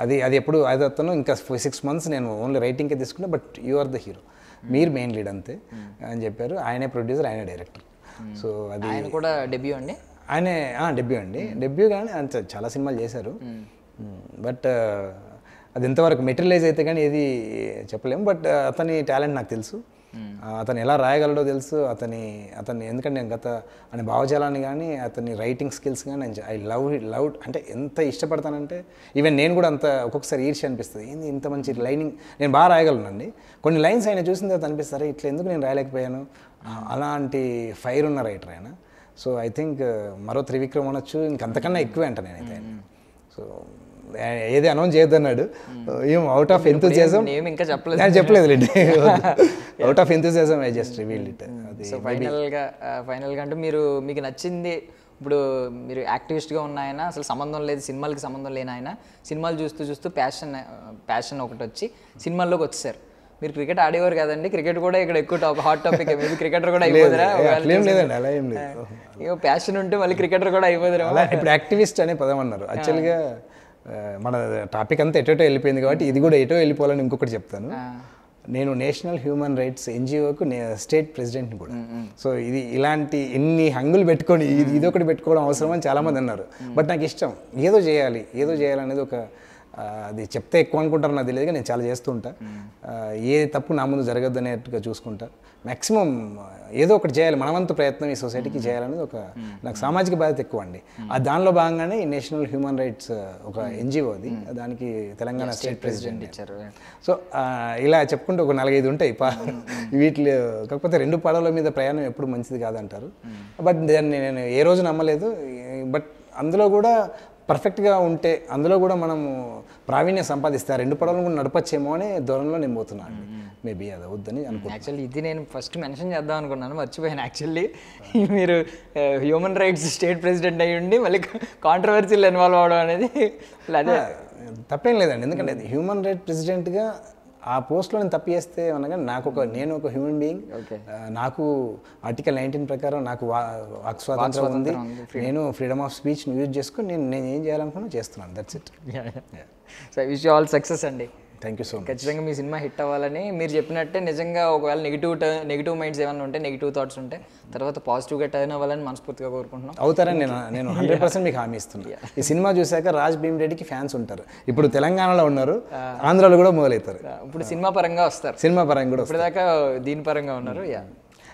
అది ఎప్పుడు అది అతను ఇంకా 6 months నేను ఓన్లీ రైటింగ్కే తీసుకున్నా, but you are the hero, మీరు మెయిన్ లీడ్ అంతే అని చెప్పారు. ఆయనే ప్రొడ్యూసర్, ఆయనే డైరెక్టర్. సో అది ఆయన కూడా డెబ్యూ అండి. ఆయనే డెబ్యూ అండి. డెబ్యూ కానీ అంత చాలా సినిమాలు చేశారు. బట్ అది ఎంతవరకు మెటీరియలైజ్ అయితే కానీ ఏది చెప్పలేము. బట్ అతని టాలెంట్ నాకు తెలుసు, అతను ఎలా రాయగలడో తెలుసు. అతన్ని ఎందుకంటే నేను అనే భావజాలాన్ని కానీ అతని రైటింగ్ స్కిల్స్ కానీ ఐ లవ్ అంటే ఎంత ఇష్టపడతానంటే, ఈవెన్ నేను కూడా అంత ఒక్కొక్కసారి ఈర్ష్య అనిపిస్తుంది. ఏంది ఇంత మంచి లైనింగ్, నేను బాగా రాయగలనండి. కొన్ని లైన్స్ ఆయన చూసిన తర్వాత అనిపిస్తారు, ఇట్లా ఎందుకు నేను రాయలేకపోయాను. అలాంటి ఫైర్ ఉన్న రైటర్ ఆయన. సో ఐ థింక్ మరో త్రివిక్రమ్ అనొచ్చు, ఇంకంతకన్నా ఎక్కువే అంట నేనైతే ఆయన. సో ఏది అనౌన్స్ చేయొద్దన్నాడు. ఏం అవుట్ ఆఫ్ ఎంతూజియాజం ఇంకా చెప్పలేదు లేండి. Out of enthusiasm I just revealed it. So ఫైనల్గా అంటే మీకు నచ్చింది, ఇప్పుడు మీరు యాక్టివిస్ట్గా ఉన్న ఆయన, అసలు సంబంధం లేదు, సినిమాలకి సంబంధం లేని ఆయన, సినిమాలు చూస్తూ ప్యాషన్ ఒకటి వచ్చి సినిమాల్లోకి వచ్చేసారు. మీరు క్రికెట్ ఆడేవారు కదండి, క్రికెట్ కూడా ఇక్కడ ఎక్కువ హాట్ టాపిక్. మేబీ క్రికెటర్ కూడా అయిపోదురా? ప్యాషన్ ఉంటే మళ్ళీ క్రికెటర్ కూడా అయిపోదురా? ఇప్పుడు యాక్టివిస్ట్ అనే పదం అన్నారు. యాక్చువల్గా మన టాపిక్ అంతా ఎటో వెళ్ళిపోయింది కాబట్టి ఇది కూడా ఎటో వెళ్ళిపోవాలని ఇంకొకటి చెప్తాను. నేను నేషనల్ హ్యూమన్ రైట్స్ ఎన్జిఓకు స్టేట్ ప్రెసిడెంట్ని కూడా. సో ఇది ఇలాంటి ఎన్ని హంగులు పెట్టుకొని ఇదొకటి పెట్టుకోవడం అవసరం అని చాలామంది అన్నారు. బట్ నాకు ఇష్టం, ఏదో చేయాలనేది ఒక అది చెప్తే ఎక్కువ అనుకుంటారు నాకు తెలియదు, నేను చాలా చేస్తూ ఉంటా. ఏ తప్పు నా ముందు జరగద్దు అనేట్టుగా చూసుకుంటా. మ్యాక్సిమం ఏదో ఒకటి చేయాలి, మనవంతు ప్రయత్నం ఈ సొసైటీకి చేయాలనేది ఒక నాకు సామాజిక బాధ్యత ఎక్కువ అండి. దానిలో భాగంగానే ఈ నేషనల్ హ్యూమన్ రైట్స్ ఒక ఎన్జిఓ, అది దానికి తెలంగాణ స్టేట్ ప్రెసిడెంట్ ఇచ్చారు. సో ఇలా చెప్పుకుంటే ఒక 4-5 ఉంటాయి వీటిలో. కాకపోతే 2 పడవల మీద ప్రయాణం ఎప్పుడు మంచిది కాదంటారు. బట్ దాన్ని నేను ఏ రోజు నమ్మలేదు. బట్ అందులో కూడా పర్ఫెక్ట్గా ఉంటే, అందులో కూడా మనము ప్రావీణ్యం సంపాదిస్తే 2 పడవలను కూడా నడపచ్చేమో అనే ధోరణిలో నేను పోతున్నాను. మేబీ అది వద్దని అనుకుంటున్నాను. యాక్చువల్లీ ఇది నేను ఫస్ట్ మెన్షన్ చేద్దాం అనుకున్నాను, మర్చిపోయాను. యాక్చువల్లీ మీరు హ్యూమన్ రైట్స్ స్టేట్ ప్రెసిడెంట్ అయ్యి ఉండి మళ్ళీ కాంట్రవర్సీలు ఇన్వాల్వ్ అవడం అనేది అదే తప్పేం లేదండి. ఎందుకంటే హ్యూమన్ రైట్ ప్రెసిడెంట్గా ఆ పోస్ట్లో నేను తప్పు చేస్తే అనగా నేను ఒక హ్యూమన్ బీయింగ్, నాకు ఆర్టికల్ 19 ప్రకారం నాకు వాక్ స్వాతంత్రం ఉంది, నేను ఫ్రీడమ్ ఆఫ్ స్పీచ్ యూజ్ చేసుకుని నేను ఏం చేయాలనుకున్నా చేస్తున్నాను. That's it. So wish you all success అండి. Thank you so much. ఖచ్చితంగా మీ సినిమా హిట్ అవ్వాలని మీరు చెప్పినట్టే, నిజంగా ఒకవేళ నెగిటివ్ మైండ్స్ ఏమైనా ఉంటే, నెగిటివ్ థాట్స్ ఉంటే తర్వాత పాజిటివ్గా టర్న్ అవ్వాలని మనస్ఫూర్తిగా కోరుకుంటున్నాం. అవుతారని నేను 100% మీకు హామీ ఇస్తున్నాను. ఈ సినిమా చూశాక రాజ్ భీమ్ రెడ్డికి ఫ్యాన్స్ ఉంటారు. ఇప్పుడు తెలంగాణలో ఉన్నారు, ఆంధ్రాలో కూడా మొదలవుతారు. ఇప్పుడు సినిమా పరంగా వస్తారు, సినిమా పరంగా కూడా ఇప్పుడు దాకా దీని పరంగా ఉన్నారు.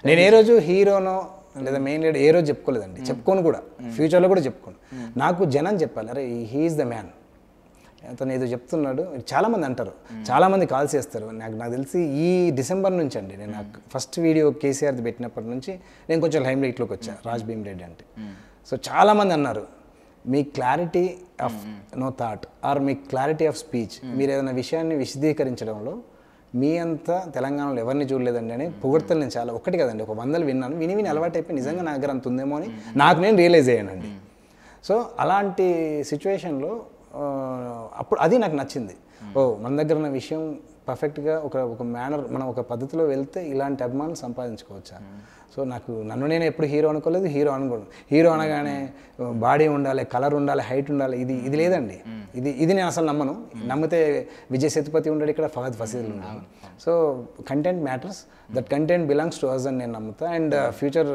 నేను ఏ రోజు హీరోనో లేదా మెయిన్ లీడ్ ఏ రోజు చెప్పుకోలేదండి, చెప్పుకోను కూడా, ఫ్యూచర్లో కూడా చెప్పుకోను. నాకు జనం చెప్పాలి, అరే హీఈస్ ద మ్యాన్, అతను ఏదో చెప్తున్నాడు. చాలామంది అంటారు, చాలామంది కాల్ చేస్తారు. నాకు తెలిసి ఈ డిసెంబర్ నుంచి అండి, నేను ఫస్ట్ వీడియో కేసీఆర్ది పెట్టినప్పటి నుంచి నేను కొంచెం లైమ్ లైట్లోకి వచ్చా రాజ్ భీమ్ రెడ్డి అంటే. సో చాలామంది అన్నారు, మీ clarity of no thought or మీ క్లారిటీ ఆఫ్ స్పీచ్, మీరు ఏదైనా విషయాన్ని విశదీకరించడంలో మీ అంతా తెలంగాణలో ఎవరిని చూడలేదండి అని పొగడ్తలు నేను చాలా, ఒక్కటి కదండి, ఒక 100 విన్నాను. విని అలవాటు అయిపోయి నిజంగా నా దగ్గర అంత ఉందేమో అని నాకు నేను రియలైజ్ అయ్యానండి. సో అలాంటి సిచ్యువేషన్లో అప్పుడు అది నాకు నచ్చింది. మన దగ్గర ఉన్న విషయం పర్ఫెక్ట్గా ఒక మేనర్, మనం ఒక పద్ధతిలో వెళ్తే ఇలాంటి అభిమానులు సంపాదించుకోవచ్చా. సో నన్ను నేను ఎప్పుడు హీరో అనుకోలేదు, హీరో అనగానే బాడీ ఉండాలి, కలర్ ఉండాలి, హైట్ ఉండాలి, ఇది లేదండి. ఇది నేను అసలు నమ్మను. నమ్మితే విజయ్ సేతుపతి ఉన్నాడు ఇక్కడ, ఫహద్ ఫసీల్ ఉన్నాడు. So content matters, that content belongs to us అని నేను నమ్ముతా. అండ్ ఫ్యూచర్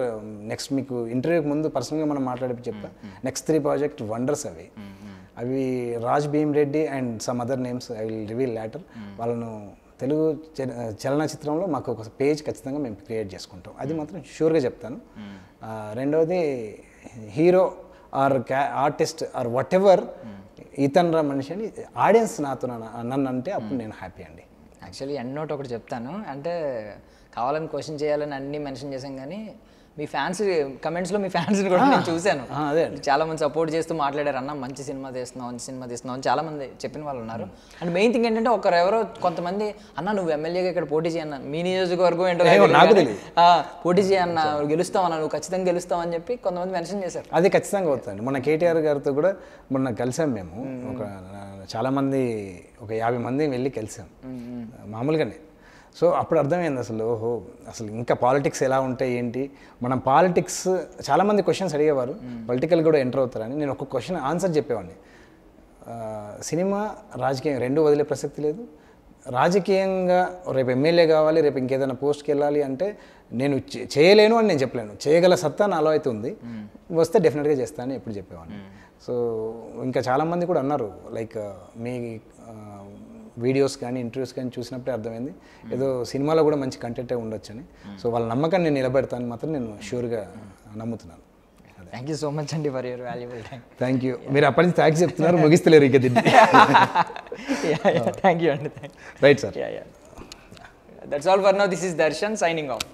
నెక్స్ట్ మీకు ఇంటర్వ్యూకి ముందు పర్సనల్గా మనం మాట్లాడి చెప్తా, నెక్స్ట్ 3 ప్రాజెక్ట్ వండర్స్ అవి Raj Bheem Reddy and some other names I will reveal later. వాళ్ళను తెలుగు చలనచిత్రంలో మాకు ఒక పేజ్ ఖచ్చితంగా మేము క్రియేట్ చేసుకుంటాం, అది మాత్రం షూర్గా చెప్తాను. రెండవది hero or artist or whatever ఇతను మనిషి అని ఆడియన్స్ నాతో నన్ను అంటే అప్పుడు నేను హ్యాపీ అండి. యాక్చువల్లీ ఎండ్ నోట్ ఒకటి చెప్తాను, అంటే కావాలని క్వశ్చన్ చేయాలని అన్నీ మెన్షన్ చేశాం, కానీ మీ ఫ్యాన్స్ కమెంట్స్లో మీ ఫ్యాన్స్ని కూడా నేను చూశాను. చాలామంది సపోర్ట్ చేస్తూ మాట్లాడారు, అన్న మంచి సినిమా తీస్తున్నావు అని చాలామంది చెప్పిన వాళ్ళు ఉన్నారు. అండ్ మెయిన్ థింగ్ ఏంటంటే ఎవరో కొంతమంది, అన్న నువ్వు ఎమ్మెల్యేగా ఇక్కడ పోటీ చేయన్న, మీ నియోజకవర్గం ఏంటో పోటీ చేయన్న, గెలుస్తావన్నా, నువ్వు ఖచ్చితంగా గెలుస్తావు అని చెప్పి కొంతమంది మెన్షన్ చేశారు. అది ఖచ్చితంగా అవుతుంది. మొన్న కేటీఆర్ గారితో కూడా మొన్న కలిసాం మేము, చాలామంది ఒక 50 మంది వెళ్ళి కలిసాం మామూలుగానే. సో అప్పుడు అర్థమైంది అసలు ఇంకా పాలిటిక్స్ ఎలా ఉంటాయి ఏంటి. మనం పాలిటిక్స్ చాలామంది క్వశ్చన్స్ అడిగేవారు, పొలిటికల్ కూడా ఎంటర్ అవుతారని. నేను ఒక క్వశ్చన్ ఆన్సర్ చెప్పేవాడిని, సినిమా రాజకీయం 2 వదిలే ప్రసక్తి లేదు. రాజకీయంగా రేపు ఎమ్మెల్యే కావాలి, రేపు ఇంకేదైనా పోస్ట్కి వెళ్ళాలి అంటే నేను చేయలేను అని నేను చెప్పలేను, చేయగల సత్తా నాలో అయితే ఉంది, వస్తే డెఫినెట్గా చేస్తానని ఎప్పుడు చెప్పేవాడిని. సో ఇంకా చాలామంది కూడా అన్నారు, లైక్ మీ వీడియోస్ కానీ ఇంటర్వ్యూస్ కానీ చూసినప్పుడే అర్థమైంది ఏదో సినిమాలో కూడా మంచి కంటెంటే ఉండొచ్చని. సో వాళ్ళ నమ్మకాన్ని నేను నిలబెడతాను మాత్రం నేను షూర్గా నమ్ముతున్నాను. థ్యాంక్ యూ సో మచ్ అండి for your valuable time. Thank you. మీరు అప్పటి నుంచి థ్యాంక్స్ చెప్తున్నారు, ముగిస్తలేరు ఇక దీన్ని. థ్యాంక్ యూ అండి. Right sir. That's all for now. This is Darshan signing off.